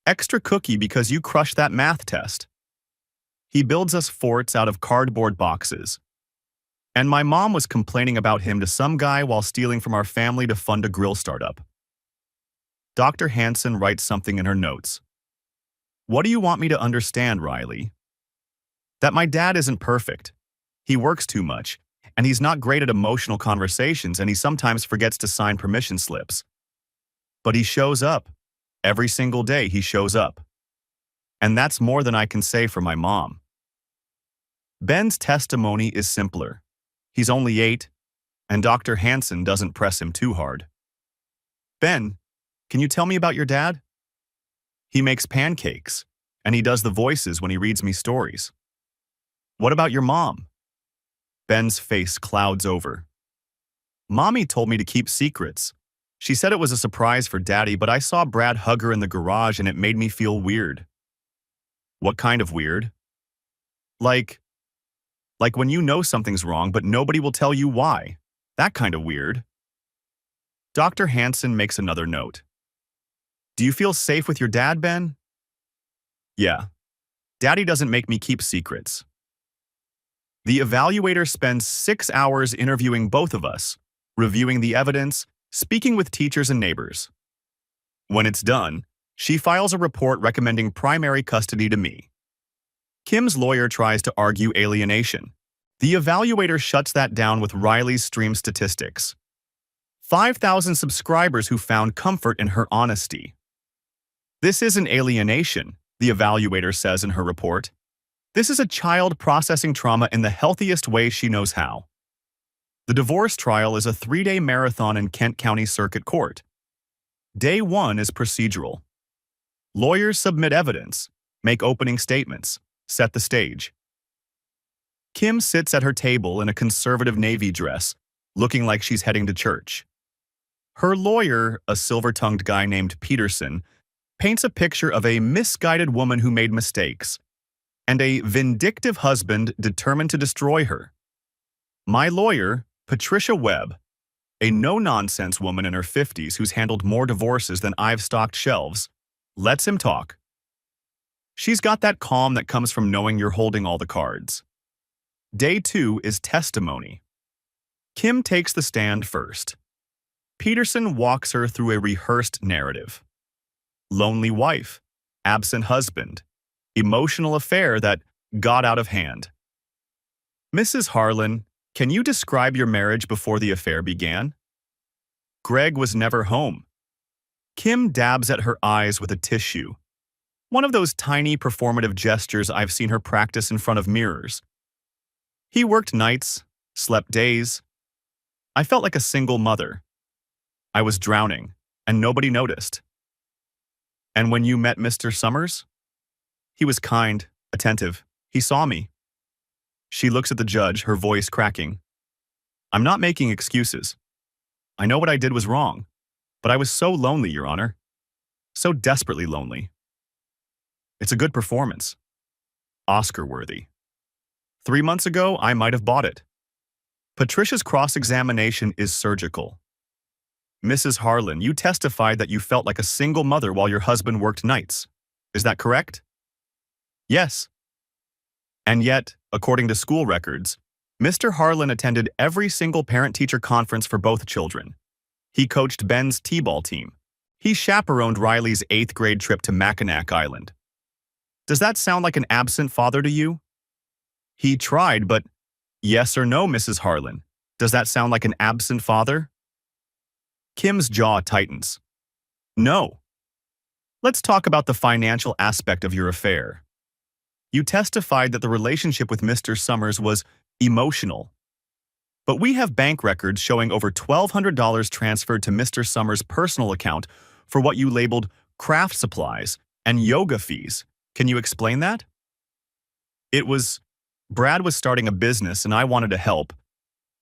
Extra cookie because you crushed that math test. He builds us forts out of cardboard boxes. And my mom was complaining about him to some guy while stealing from our family to fund a grill startup." Dr. Hansen writes something in her notes. "What do you want me to understand, Riley?" "That my dad isn't perfect. He works too much, and he's not great at emotional conversations, and he sometimes forgets to sign permission slips. But he shows up. Every single day he shows up. And that's more than I can say for my mom." Ben's testimony is simpler. He's only 8, and Dr. Hansen doesn't press him too hard. "Ben, can you tell me about your dad?" "He makes pancakes, and he does the voices when he reads me stories." "What about your mom?" Ben's face clouds over. "Mommy told me to keep secrets. She said it was a surprise for Daddy, but I saw Brad hug her in the garage and it made me feel weird." "What kind of weird?" Like when you know something's wrong but nobody will tell you why. That kind of weird." Dr. Hansen makes another note. "Do you feel safe with your dad, Ben?" "Yeah. Daddy doesn't make me keep secrets." The evaluator spends 6 hours interviewing both of us, reviewing the evidence, speaking with teachers and neighbors. When it's done, she files a report recommending primary custody to me. Kim's lawyer tries to argue alienation. The evaluator shuts that down with Riley's stream statistics. 5,000 subscribers who found comfort in her honesty. This isn't alienation, the evaluator says in her report. This is a child processing trauma in the healthiest way she knows how. The divorce trial is a 3-day marathon in Kent County Circuit Court. Day 1 is procedural. Lawyers submit evidence, make opening statements, set the stage. Kim sits at her table in a conservative navy dress, looking like she's heading to church. Her lawyer, a silver-tongued guy named Peterson, paints a picture of a misguided woman who made mistakes, and a vindictive husband determined to destroy her. My lawyer, Patricia Webb, a no-nonsense woman in her 50s who's handled more divorces than I've stocked shelves, lets him talk. She's got that calm that comes from knowing you're holding all the cards. Day 2 is testimony. Kim takes the stand first. Peterson walks her through a rehearsed narrative. Lonely wife, absent husband, emotional affair that got out of hand. Mrs. Harlan, can you describe your marriage before the affair began? Greg was never home. Kim dabs at her eyes with a tissue. One of those tiny performative gestures I've seen her practice in front of mirrors. He worked nights, slept days. I felt like a single mother. I was drowning, and nobody noticed. And when you met Mr. Summers? He was kind, attentive. He saw me. She looks at the judge, her voice cracking. I'm not making excuses. I know what I did was wrong, but I was so lonely, Your Honor. So desperately lonely. It's a good performance. Oscar-worthy. 3 months ago, I might have bought it. Patricia's cross-examination is surgical. Mrs. Harlan, you testified that you felt like a single mother while your husband worked nights. Is that correct? Yes. And yet, according to school records, Mr. Harlan attended every single parent-teacher conference for both children. He coached Ben's t-ball team. He chaperoned Riley's 8th grade trip to Mackinac Island. Does that sound like an absent father to you? He tried, but yes or no, Mrs. Harlan? Does that sound like an absent father? Kim's jaw tightens. No. Let's talk about the financial aspect of your affair. You testified that the relationship with Mr. Summers was emotional. But we have bank records showing over $1,200 transferred to Mr. Summers' personal account for what you labeled craft supplies and yoga fees. Can you explain that? Brad was starting a business and I wanted to help.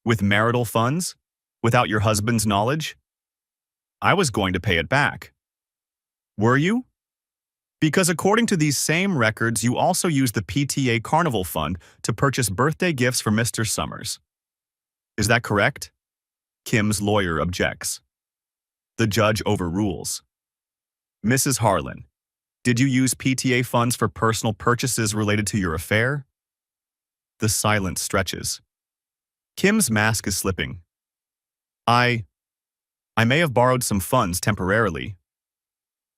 With marital funds? Without your husband's knowledge? I was going to pay it back. Were you? Because according to these same records, you also used the PTA Carnival Fund to purchase birthday gifts for Mr. Summers. Is that correct? Kim's lawyer objects. The judge overrules. Mrs. Harlan, did you use PTA funds for personal purchases related to your affair? The silence stretches. Kim's mask is slipping. I may have borrowed some funds temporarily.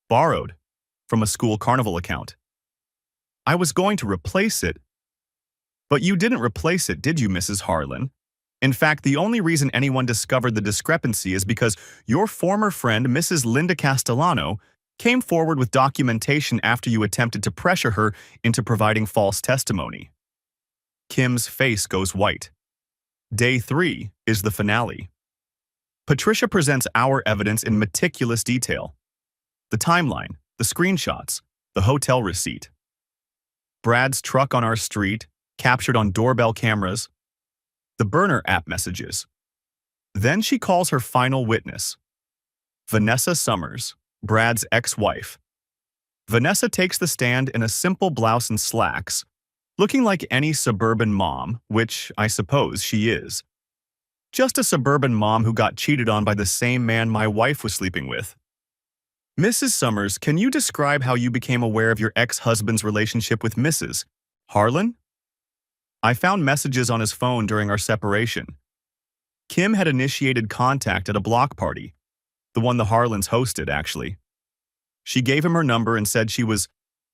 Borrowed? From a school carnival account. I was going to replace it. But you didn't replace it, did you, Mrs. Harlan? In fact, the only reason anyone discovered the discrepancy is because your former friend, Mrs. Linda Castellano, came forward with documentation after you attempted to pressure her into providing false testimony. Kim's face goes white. Day 3 is the finale. Patricia presents our evidence in meticulous detail. The timeline, the screenshots, the hotel receipt. Brad's truck on our street, captured on doorbell cameras. The burner app messages. Then she calls her final witness. Vanessa Summers, Brad's ex-wife. Vanessa takes the stand in a simple blouse and slacks, looking like any suburban mom, which I suppose she is. Just a suburban mom who got cheated on by the same man my wife was sleeping with. Mrs. Summers, can you describe how you became aware of your ex-husband's relationship with Mrs. Harlan? I found messages on his phone during our separation. Kim had initiated contact at a block party, the one the Harlans hosted, actually. She gave him her number and said she was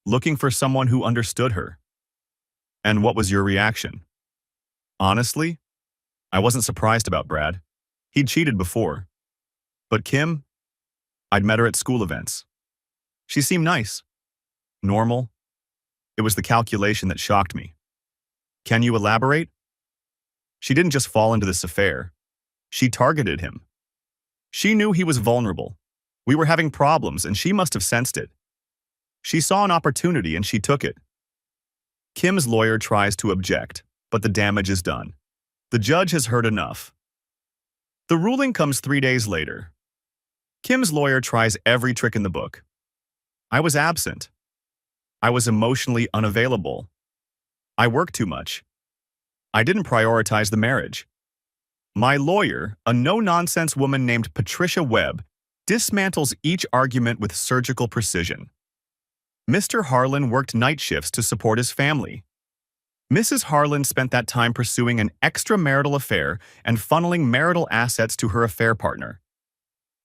looking for someone who understood her. And what was your reaction? Honestly, I wasn't surprised about Brad. He'd cheated before. But Kim, I'd met her at school events. She seemed nice, normal. It was the calculation that shocked me. Can you elaborate? She didn't just fall into this affair. She targeted him. She knew he was vulnerable. We were having problems, and she must have sensed it. She saw an opportunity, and she took it. Kim's lawyer tries to object, but the damage is done. The judge has heard enough. The ruling comes 3 days later. Kim's lawyer tries every trick in the book. I was absent. I was emotionally unavailable. I worked too much. I didn't prioritize the marriage. My lawyer, a no-nonsense woman named Patricia Webb, dismantles each argument with surgical precision. Mr. Harlan worked night shifts to support his family. Mrs. Harlan spent that time pursuing an extramarital affair and funneling marital assets to her affair partner.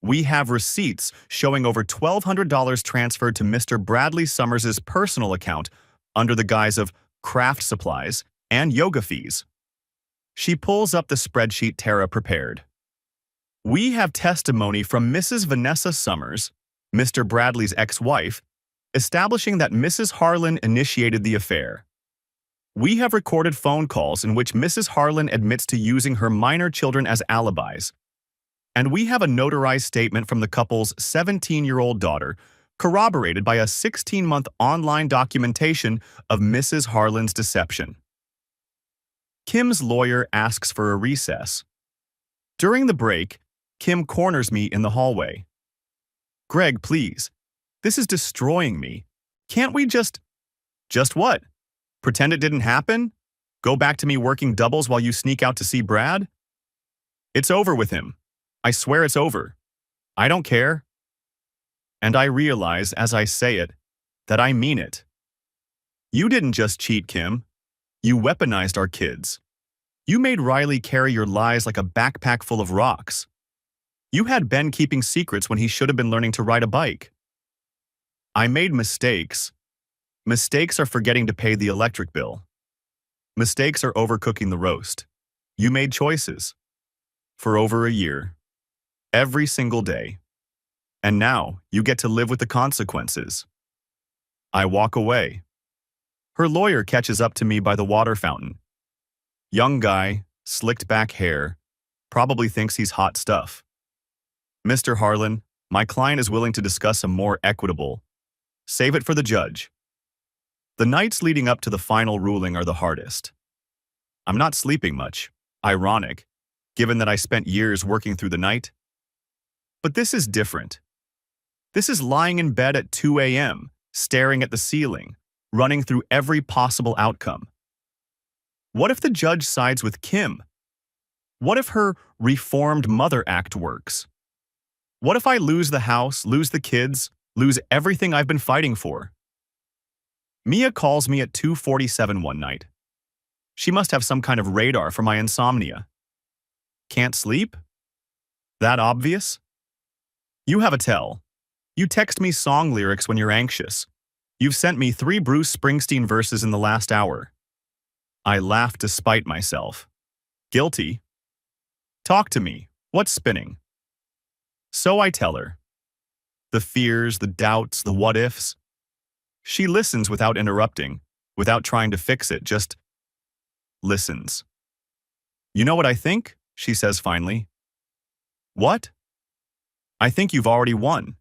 We have receipts showing over $1,200 transferred to Mr. Bradley Summers' personal account under the guise of craft supplies and yoga fees. She pulls up the spreadsheet Tara prepared. We have testimony from Mrs. Vanessa Summers, Mr. Bradley's ex-wife, establishing that Mrs. Harlan initiated the affair. We have recorded phone calls in which Mrs. Harlan admits to using her minor children as alibis. And we have a notarized statement from the couple's 17-year-old daughter, corroborated by a 16-month online documentation of Mrs. Harlan's deception. Kim's lawyer asks for a recess. During the break, Kim corners me in the hallway. Greg, please. This is destroying me. Can't we just what? Pretend it didn't happen? Go back to me working doubles while you sneak out to see Brad? It's over with him. I swear it's over. I don't care. And I realize as I say it, that I mean it. You didn't just cheat, Kim. You weaponized our kids. You made Riley carry your lies like a backpack full of rocks. You had Ben keeping secrets when he should have been learning to ride a bike. I made mistakes. Mistakes are forgetting to pay the electric bill. Mistakes are overcooking the roast. You made choices. For over a year. Every single day. And now you get to live with the consequences. I walk away. Her lawyer catches up to me by the water fountain. Young guy, slicked back hair, probably thinks he's hot stuff. Mr. Harlan, my client is willing to discuss a more equitable. Save it for the judge. The nights leading up to the final ruling are the hardest. I'm not sleeping much, ironic, given that I spent years working through the night. But this is different. This is lying in bed at 2 a.m., staring at the ceiling, running through every possible outcome. What if the judge sides with Kim? What if her reformed mother act works? What if I lose the house, lose the kids, lose everything I've been fighting for? Mia calls me at 2:47 one night. She must have some kind of radar for my insomnia. Can't sleep? That obvious? You have a tell. You text me song lyrics when you're anxious. You've sent me 3 Bruce Springsteen verses in the last hour. I laugh to spite myself. Guilty? Talk to me. What's spinning? So I tell her. The fears, the doubts, the what-ifs. She listens without interrupting, without trying to fix it, just listens. You know what I think? She says finally. What? I think you've already won.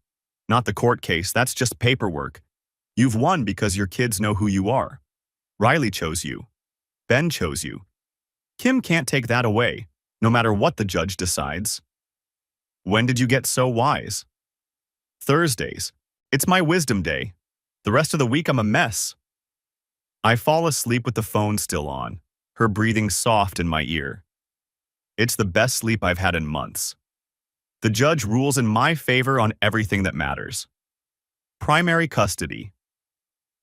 Not the court case, that's just paperwork. You've won because your kids know who you are. Riley chose you. Ben chose you. Kim can't take that away, no matter what the judge decides. When did you get so wise? Thursdays. It's my wisdom day. The rest of the week I'm a mess. I fall asleep with the phone still on, her breathing soft in my ear. It's the best sleep I've had in months. The judge rules in my favor on everything that matters. Primary custody.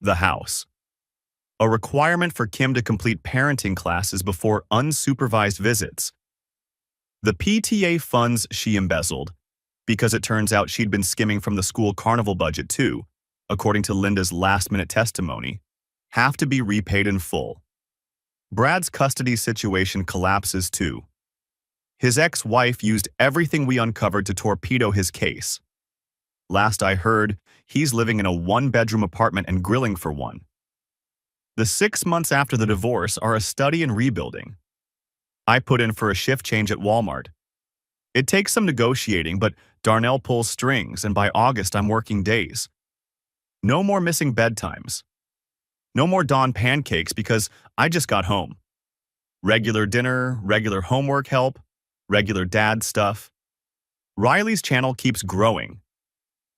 The house. A requirement for Kim to complete parenting classes before unsupervised visits. The PTA funds she embezzled, because it turns out she'd been skimming from the school carnival budget too, according to Linda's last-minute testimony, have to be repaid in full. Brad's custody situation collapses too. His ex-wife used everything we uncovered to torpedo his case. Last I heard, he's living in a one-bedroom apartment and grilling for one. The 6 months after the divorce are a study in rebuilding. I put in for a shift change at Walmart. It takes some negotiating, but Darnell pulls strings, and by August I'm working days. No more missing bedtimes. No more dawn pancakes because I just got home. Regular dinner, regular homework help, regular dad stuff. Riley's channel keeps growing.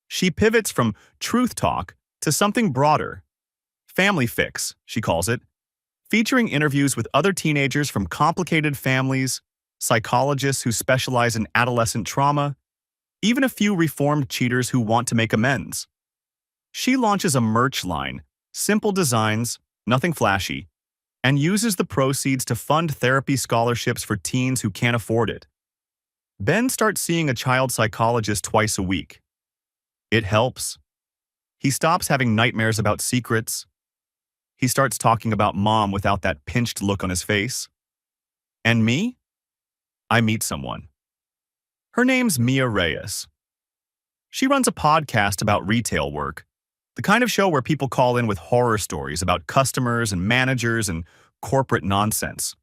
She pivots from truth talk to something broader. Family Fix, she calls it, featuring interviews with other teenagers from complicated families, psychologists who specialize in adolescent trauma, even a few reformed cheaters who want to make amends. She launches a merch line, simple designs, nothing flashy, and uses the proceeds to fund therapy scholarships for teens who can't afford it. Ben starts seeing a child psychologist twice a week. It helps. He stops having nightmares about secrets. He starts talking about mom without that pinched look on his face. And me? I meet someone. Her name's Mia Reyes. She runs a podcast about retail work, the kind of show where people call in with horror stories about customers and managers and corporate nonsense.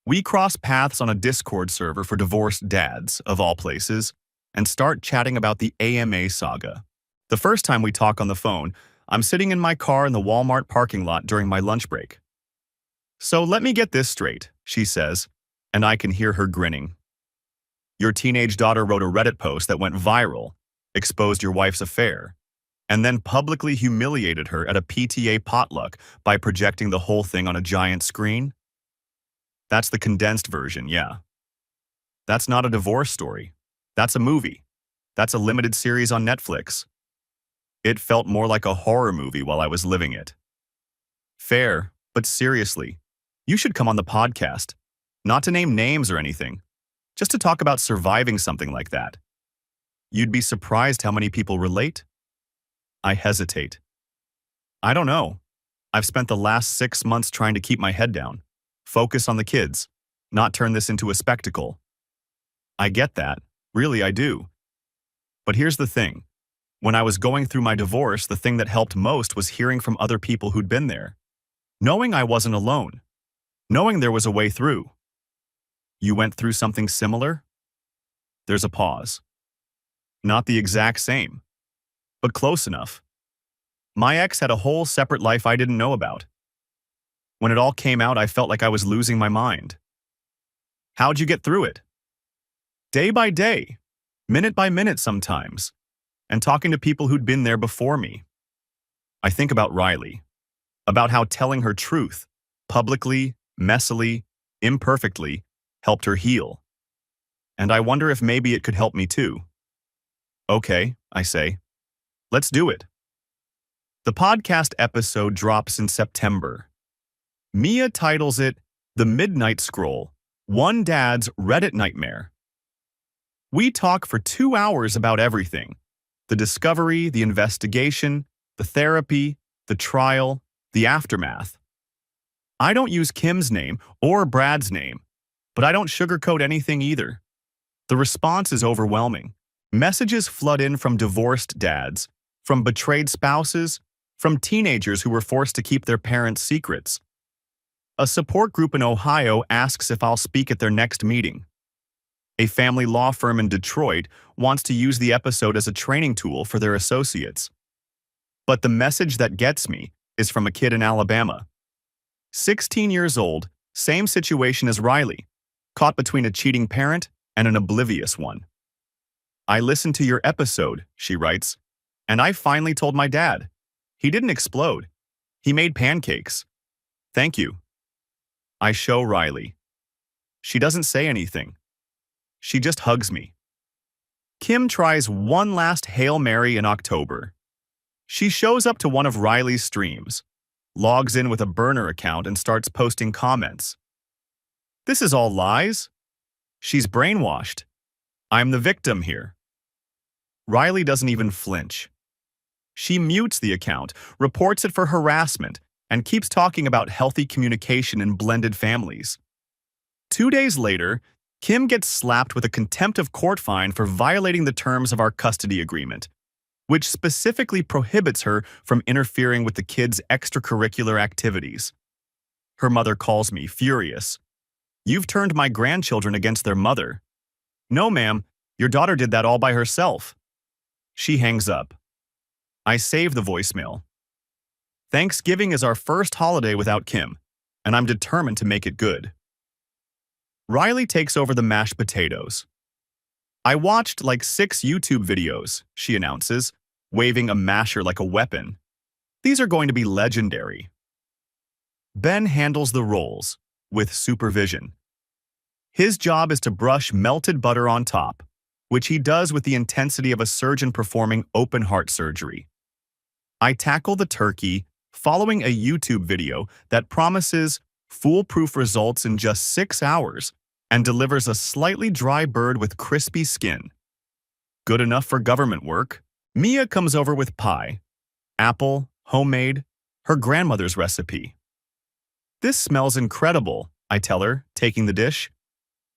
We cross paths on a Discord server for divorced dads, of all places, and start chatting about the AMA saga. The first time we talk on the phone, I'm sitting in my car in the Walmart parking lot during my lunch break. So let me get this straight, she says, and I can hear her grinning. Your teenage daughter wrote a Reddit post that went viral, exposed your wife's affair, and then publicly humiliated her at a PTA potluck by projecting the whole thing on a giant screen? That's the condensed version, yeah. That's not a divorce story. That's a movie. That's a limited series on Netflix. It felt more like a horror movie while I was living it. Fair, but seriously, you should come on the podcast. Not to name names or anything, just to talk about surviving something like that. You'd be surprised how many people relate. I hesitate. I don't know. I've spent the last 6 months trying to keep my head down, focus on the kids, not turn this into a spectacle. I get that. Really, I do. But here's the thing. When I was going through my divorce, the thing that helped most was hearing from other people who'd been there. Knowing I wasn't alone. Knowing there was a way through. You went through something similar? There's a pause. Not the exact same, but close enough. My ex had a whole separate life I didn't know about. When it all came out, I felt like I was losing my mind. How'd you get through it? Day by day, minute by minute sometimes, and talking to people who'd been there before me. I think about Riley, about how telling her truth, publicly, messily, imperfectly, helped her heal. And I wonder if maybe it could help me too. Okay, I say. Let's do it. The podcast episode drops in September. Mia titles it The Midnight Scroll, One Dad's Reddit Nightmare. We talk for 2 hours about everything. The discovery, the investigation, the therapy, the trial, the aftermath. I don't use Kim's name or Brad's name, but I don't sugarcoat anything either. The response is overwhelming. Messages flood in from divorced dads, from betrayed spouses, from teenagers who were forced to keep their parents' secrets. A support group in Ohio asks if I'll speak at their next meeting. A family law firm in Detroit wants to use the episode as a training tool for their associates. But the message that gets me is from a kid in Alabama. 16 years old, same situation as Riley, caught between a cheating parent and an oblivious one. I listened to your episode, she writes, and I finally told my dad. He didn't explode. He made pancakes. Thank you. I show Riley. She doesn't say anything. She just hugs me. Kim tries one last Hail Mary in October. She shows up to one of Riley's streams, logs in with a burner account and starts posting comments. This is all lies. She's brainwashed. I'm the victim here. Riley doesn't even flinch. She mutes the account, reports it for harassment, and keeps talking about healthy communication in blended families. 2 days later, Kim gets slapped with a contempt of court fine for violating the terms of our custody agreement, which specifically prohibits her from interfering with the kids' extracurricular activities. Her mother calls me, furious. "You've turned my grandchildren against their mother." "No, ma'am, your daughter did that all by herself." She hangs up. I save the voicemail. Thanksgiving is our first holiday without Kim, and I'm determined to make it good. Riley takes over the mashed potatoes. "I watched like 6 YouTube videos," she announces, waving a masher like a weapon. "These are going to be legendary." Ben handles the rolls, with supervision. His job is to brush melted butter on top, which he does with the intensity of a surgeon performing open-heart surgery. I tackle the turkey, following a YouTube video that promises foolproof results in just 6 hours and delivers a slightly dry bird with crispy skin. Good enough for government work. Mia comes over with pie. Apple, homemade, her grandmother's recipe. "This smells incredible," I tell her, taking the dish.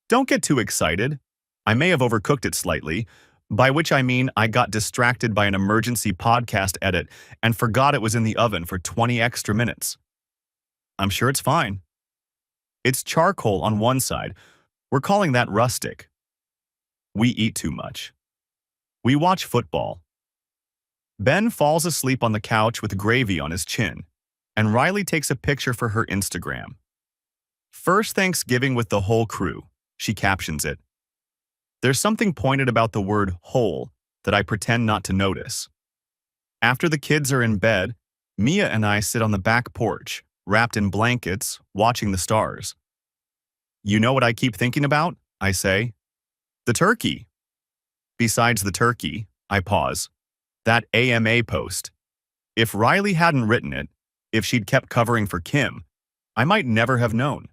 "Don't get too excited. I may have overcooked it slightly, by which I mean I got distracted by an emergency podcast edit and forgot it was in the oven for 20 extra minutes. I'm sure it's fine. It's charcoal on one side. We're calling that rustic." We eat too much. We watch football. Ben falls asleep on the couch with gravy on his chin, and Riley takes a picture for her Instagram. "First Thanksgiving with the whole crew," she captions it. There's something pointed about the word whole that I pretend not to notice. After the kids are in bed, Mia and I sit on the back porch, wrapped in blankets, watching the stars. "You know what I keep thinking about?" I say. "The turkey." Besides the turkey, I pause. That AMA post. If Riley hadn't written it, if she'd kept covering for Kim, I might never have known.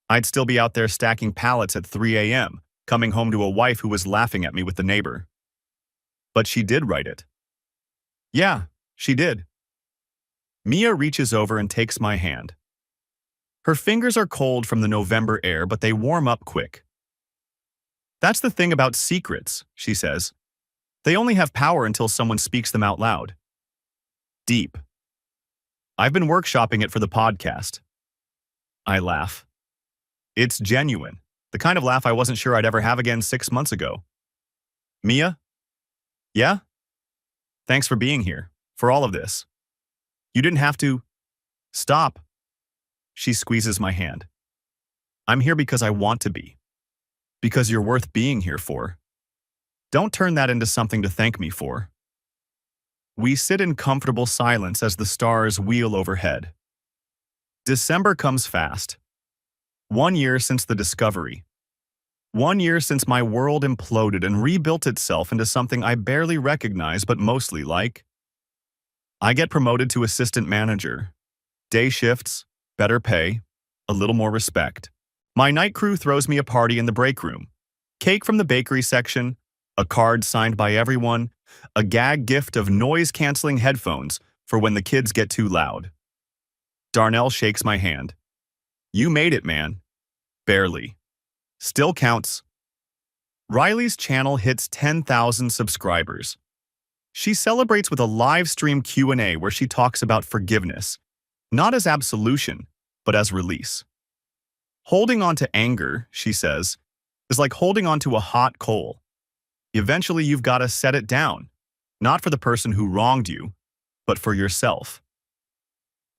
I'd still be out there stacking pallets at 3 a.m., coming home to a wife who was laughing at me with the neighbor. But she did write it. Yeah, she did. Mia reaches over and takes my hand. Her fingers are cold from the November air, but they warm up quick. "That's the thing about secrets," she says. "They only have power until someone speaks them out loud." Deep. "I've been workshopping it for the podcast." I laugh. It's genuine, the kind of laugh I wasn't sure I'd ever have again 6 months ago. "Mia? Yeah? Thanks for being here, for all of this. You didn't have to." "Stop." She squeezes my hand. "I'm here because I want to be. Because you're worth being here for. Don't turn that into something to thank me for." We sit in comfortable silence as the stars wheel overhead. December comes fast. 1 year since the discovery. 1 year since my world imploded and rebuilt itself into something I barely recognize but mostly like. I get promoted to assistant manager. Day shifts, better pay, a little more respect. My night crew throws me a party in the break room. Cake from the bakery section, a card signed by everyone, a gag gift of noise-canceling headphones for when the kids get too loud. Darnell shakes my hand. "You made it, man." "Barely. Still counts." Riley's channel hits 10,000 subscribers. She celebrates with a live stream Q&A where she talks about forgiveness, not as absolution, but as release. Holding on to anger, she says, is like holding on to a hot coal. Eventually you've got to set it down, not for the person who wronged you, but for yourself.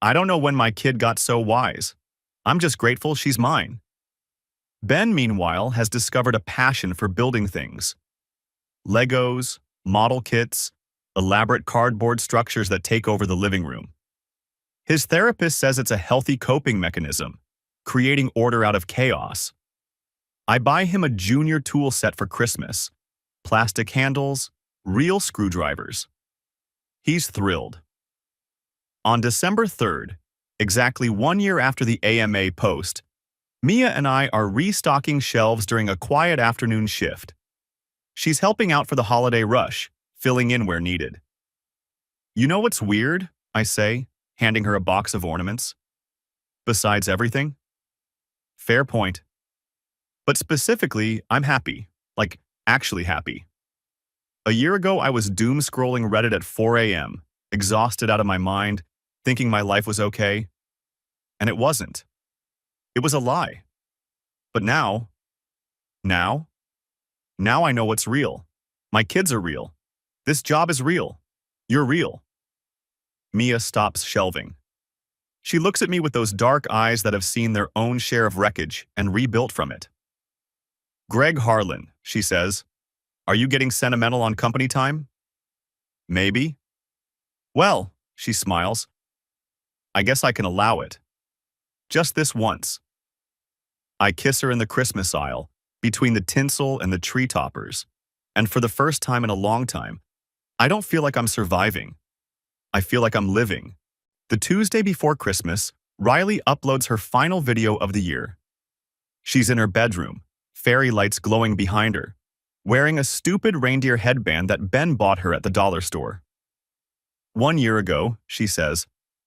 I don't know when my kid got so wise. I'm just grateful she's mine. Ben, meanwhile, has discovered a passion for building things. Legos, model kits, elaborate cardboard structures that take over the living room. His therapist says it's a healthy coping mechanism, creating order out of chaos. I buy him a junior tool set for Christmas. Plastic handles, real screwdrivers. He's thrilled. On December 3rd, exactly 1 year after the AMA post, Mia and I are restocking shelves during a quiet afternoon shift. She's helping out for the holiday rush, filling in where needed. "You know what's weird?" I say, handing her a box of ornaments. "Besides everything?" "Fair point." But specifically, I'm happy. Like, actually happy. A year ago, I was doom scrolling Reddit at 4 a.m., exhausted out of my mind, thinking my life was okay. And it wasn't. It was a lie. But now, now I know what's real. My kids are real. This job is real. You're real. Mia stops shelving. She looks at me with those dark eyes that have seen their own share of wreckage and rebuilt from it. Greg Harlan, she says, are you getting sentimental on company time? Maybe. Well, she smiles, I guess I can allow it. Just this once. I kiss her in the Christmas aisle, between the tinsel and the tree toppers, and for the first time in a long time, I don't feel like I'm surviving. I feel like I'm living. The Tuesday before Christmas, Riley uploads her final video of the year. She's in her bedroom, fairy lights glowing behind her, wearing a stupid reindeer headband that Ben bought her at the dollar store. 1 year ago, she says,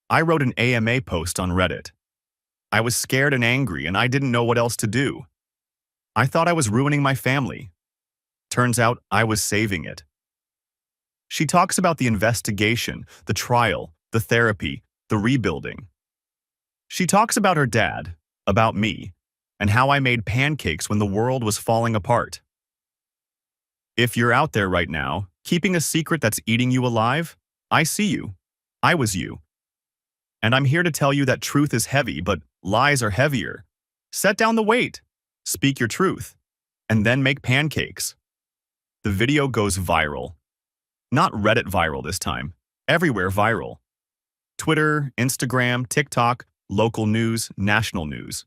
I wrote an AMA post on Reddit. I was scared and angry and I didn't know what else to do. I thought I was ruining my family. Turns out I was saving it. She talks about the investigation, the trial, the therapy, the rebuilding. She talks about her dad, about me, and how I made pancakes when the world was falling apart. If you're out there right now, keeping a secret that's eating you alive, I see you. I was you. And I'm here to tell you that truth is heavy, but lies are heavier. Set down the weight, speak your truth, and then make pancakes. The video goes viral. Not Reddit viral this time, everywhere viral. Twitter, Instagram, TikTok, local news, national news.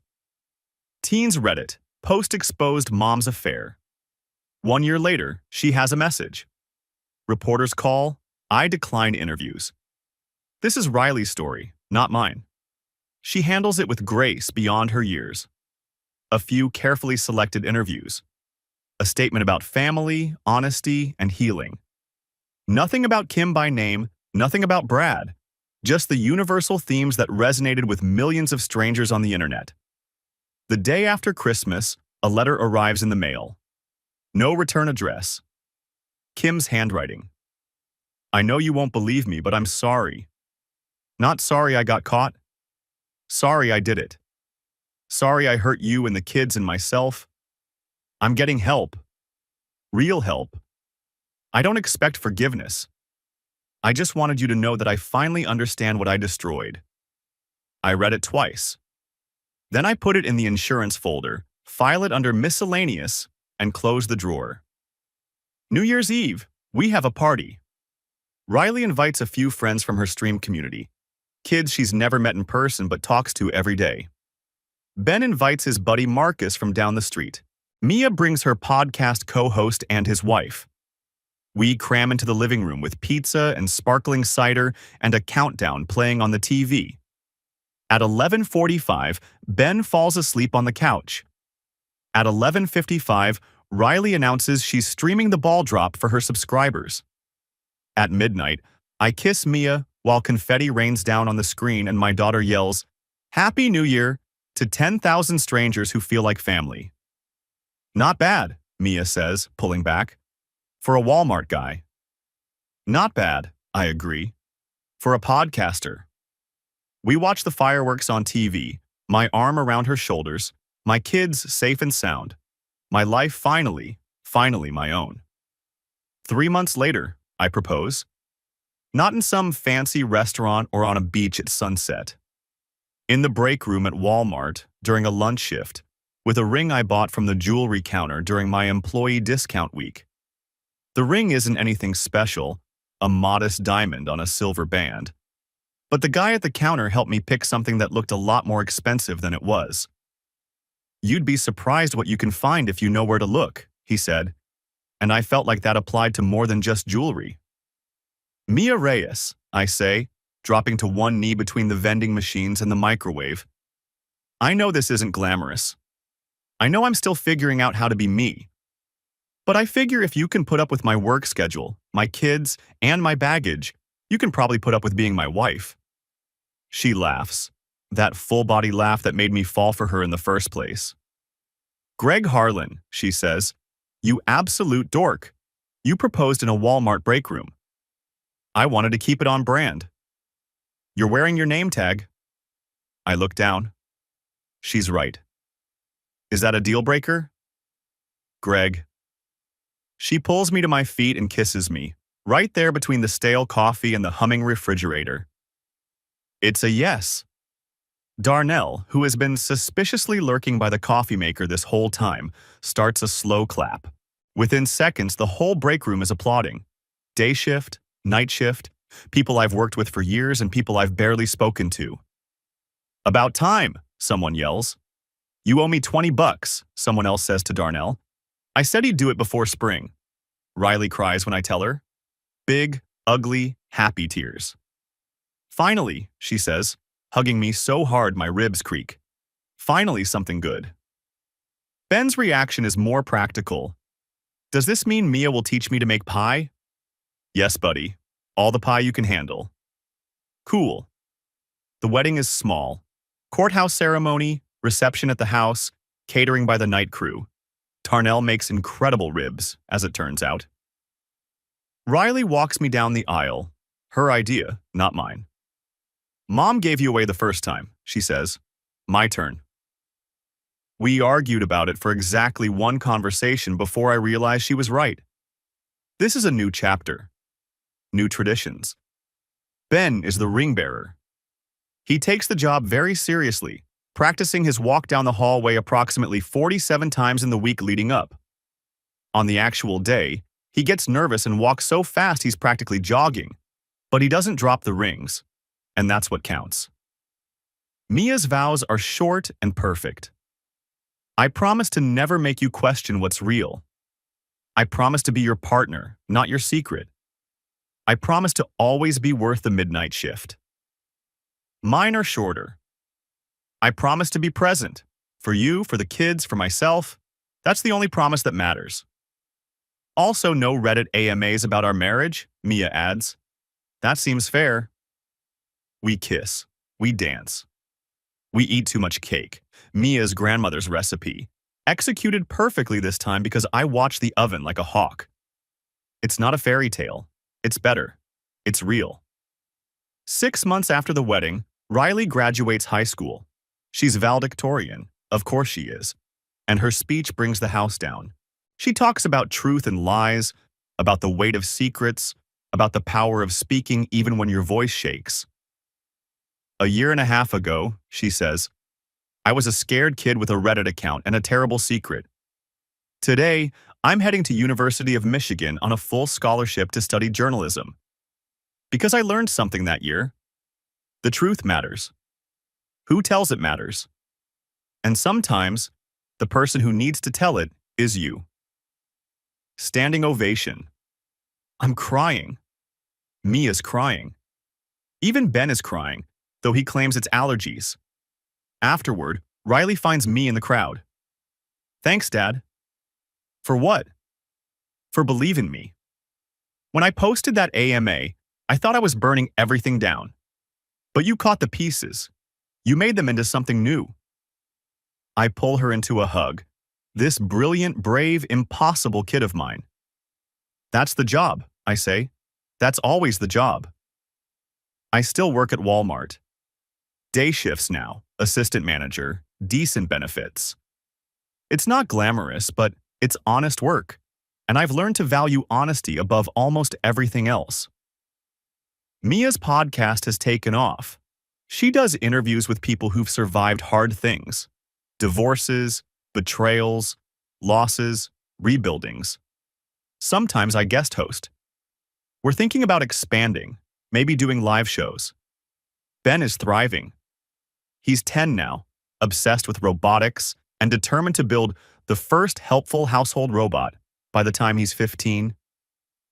Teens Reddit, post exposed mom's affair. 1 year later, she has a message. Reporters call, I decline interviews. This is Riley's story, not mine. She handles it with grace beyond her years. A few carefully selected interviews. A statement about family, honesty, and healing. Nothing about Kim by name, nothing about Brad. Just the universal themes that resonated with millions of strangers on the internet. The day after Christmas, a letter arrives in the mail. No return address. Kim's handwriting. I know you won't believe me, but I'm sorry. Not sorry I got caught. Sorry I did it. Sorry I hurt you and the kids and myself. I'm getting help. Real help. I don't expect forgiveness. I just wanted you to know that I finally understand what I destroyed. I read it twice. Then I put it in the insurance folder, file it under miscellaneous, and close the drawer. New Year's Eve, we have a party. Riley invites a few friends from her stream community, kids she's never met in person but talks to every day. Ben invites his buddy Marcus from down the street. Mia brings her podcast co-host and his wife. We cram into the living room with pizza and sparkling cider and a countdown playing on the TV. At 11:45, Ben falls asleep on the couch. At 11:55, Riley announces she's streaming the ball drop for her subscribers. At midnight, I kiss Mia while confetti rains down on the screen and my daughter yells, Happy New Year, to 10,000 strangers who feel like family. Not bad, Mia says, pulling back. For a Walmart guy. Not bad, I agree. For a podcaster. We watch the fireworks on TV, my arm around her shoulders, my kids safe and sound. My life finally my own. 3 months later, I propose. Not in some fancy restaurant or on a beach at sunset. In the break room at Walmart during a lunch shift, with a ring I bought from the jewelry counter during my employee discount week. The ring isn't anything special, a modest diamond on a silver band. But the guy at the counter helped me pick something that looked a lot more expensive than it was. You'd be surprised what you can find if you know where to look, he said, and I felt like that applied to more than just jewelry. Mia Reyes, I say, dropping to one knee between the vending machines and the microwave. I know this isn't glamorous. I know I'm still figuring out how to be me. But I figure if you can put up with my work schedule, my kids, and my baggage, you can probably put up with being my wife. She laughs, that full-body laugh that made me fall for her in the first place. Greg Harlan, she says. You absolute dork. You proposed in a Walmart break room. I wanted to keep it on brand. You're wearing your name tag. I look down. She's right. Is that a deal breaker? Greg. She pulls me to my feet and kisses me, right there between the stale coffee and the humming refrigerator. It's a yes. Darnell, who has been suspiciously lurking by the coffee maker this whole time, starts a slow clap. Within seconds, the whole break room is applauding. Day shift, night shift, people I've worked with for years and people I've barely spoken to. About time, someone yells. You owe me $20, someone else says to Darnell. I said he'd do it before spring. Riley cries when I tell her. Big, ugly, happy tears. Finally, she says, hugging me so hard my ribs creak. Finally something good. Ben's reaction is more practical. Does this mean Mia will teach me to make pie? Yes, buddy. All the pie you can handle. Cool. The wedding is small. Courthouse ceremony, reception at the house, catering by the night crew. Darnell makes incredible ribs, as it turns out. Riley walks me down the aisle. Her idea, not mine. Mom gave you away the first time, she says. My turn. We argued about it for exactly one conversation before I realized she was right. This is a new chapter. New traditions. Ben is the ring bearer. He takes the job very seriously, practicing his walk down the hallway approximately 47 times in the week leading up. On the actual day, he gets nervous and walks so fast he's practically jogging, but he doesn't drop the rings, and that's what counts. Mia's vows are short and perfect. I promise to never make you question what's real. I promise to be your partner, not your secret. I promise to always be worth the midnight shift. Mine are shorter. I promise to be present. For you, for the kids, for myself. That's the only promise that matters. Also, no Reddit AMAs about our marriage, Mia adds. That seems fair. We kiss. We dance. We eat too much cake, Mia's grandmother's recipe, executed perfectly this time because I watch the oven like a hawk. It's not a fairy tale. It's better. It's real. 6 months after the wedding, Riley graduates high school. She's valedictorian, of course she is, and her speech brings the house down. She talks about truth and lies, about the weight of secrets, about the power of speaking even when your voice shakes. A year and a half ago, she says, I was a scared kid with a Reddit account and a terrible secret. Today, I'm heading to University of Michigan on a full scholarship to study journalism. Because I learned something that year. The truth matters. Who tells it matters. And sometimes, the person who needs to tell it is you. Standing ovation. I'm crying. Mia's crying. Even Ben is crying, though he claims it's allergies. Afterward, Riley finds me in the crowd. Thanks, Dad. For what? For believing me. When I posted that AMA, I thought I was burning everything down. But you caught the pieces. You made them into something new. I pull her into a hug. This brilliant, brave, impossible kid of mine. That's the job, I say. That's always the job. I still work at Walmart. Day shifts now, assistant manager, decent benefits. It's not glamorous, but it's honest work, and I've learned to value honesty above almost everything else. Mia's podcast has taken off. She does interviews with people who've survived hard things. Divorces, betrayals, losses, rebuildings. Sometimes I guest host. We're thinking about expanding, maybe doing live shows. Ben is thriving. He's 10 now, obsessed with robotics and determined to build the first helpful household robot by the time he's 15.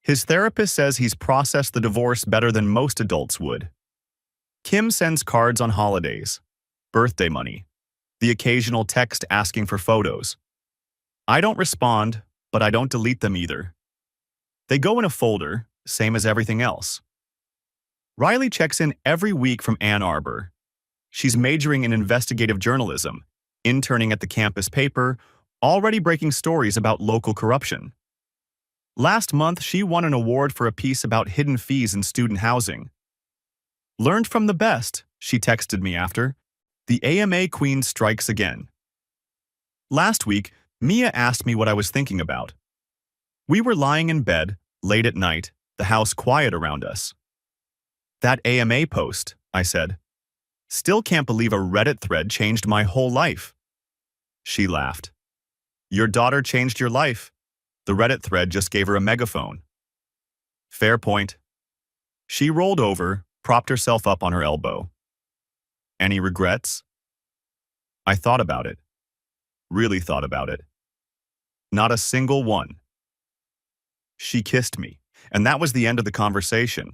His therapist says he's processed the divorce better than most adults would. Kim sends cards on holidays, birthday money, the occasional text asking for photos. I don't respond, but I don't delete them either. They go in a folder, same as everything else. Riley checks in every week from Ann Arbor. She's majoring in investigative journalism, interning at the campus paper, already breaking stories about local corruption. Last month, she won an award for a piece about hidden fees in student housing. Learned from the best, she texted me after. The AMA queen strikes again. Last week, Mia asked me what I was thinking about. We were lying in bed, late at night, the house quiet around us. That AMA post, I said. Still can't believe a Reddit thread changed my whole life. She laughed. Your daughter changed your life. The Reddit thread just gave her a megaphone. Fair point. She rolled over, propped herself up on her elbow. Any regrets? I thought about it. Really thought about it. Not a single one. She kissed me, and that was the end of the conversation.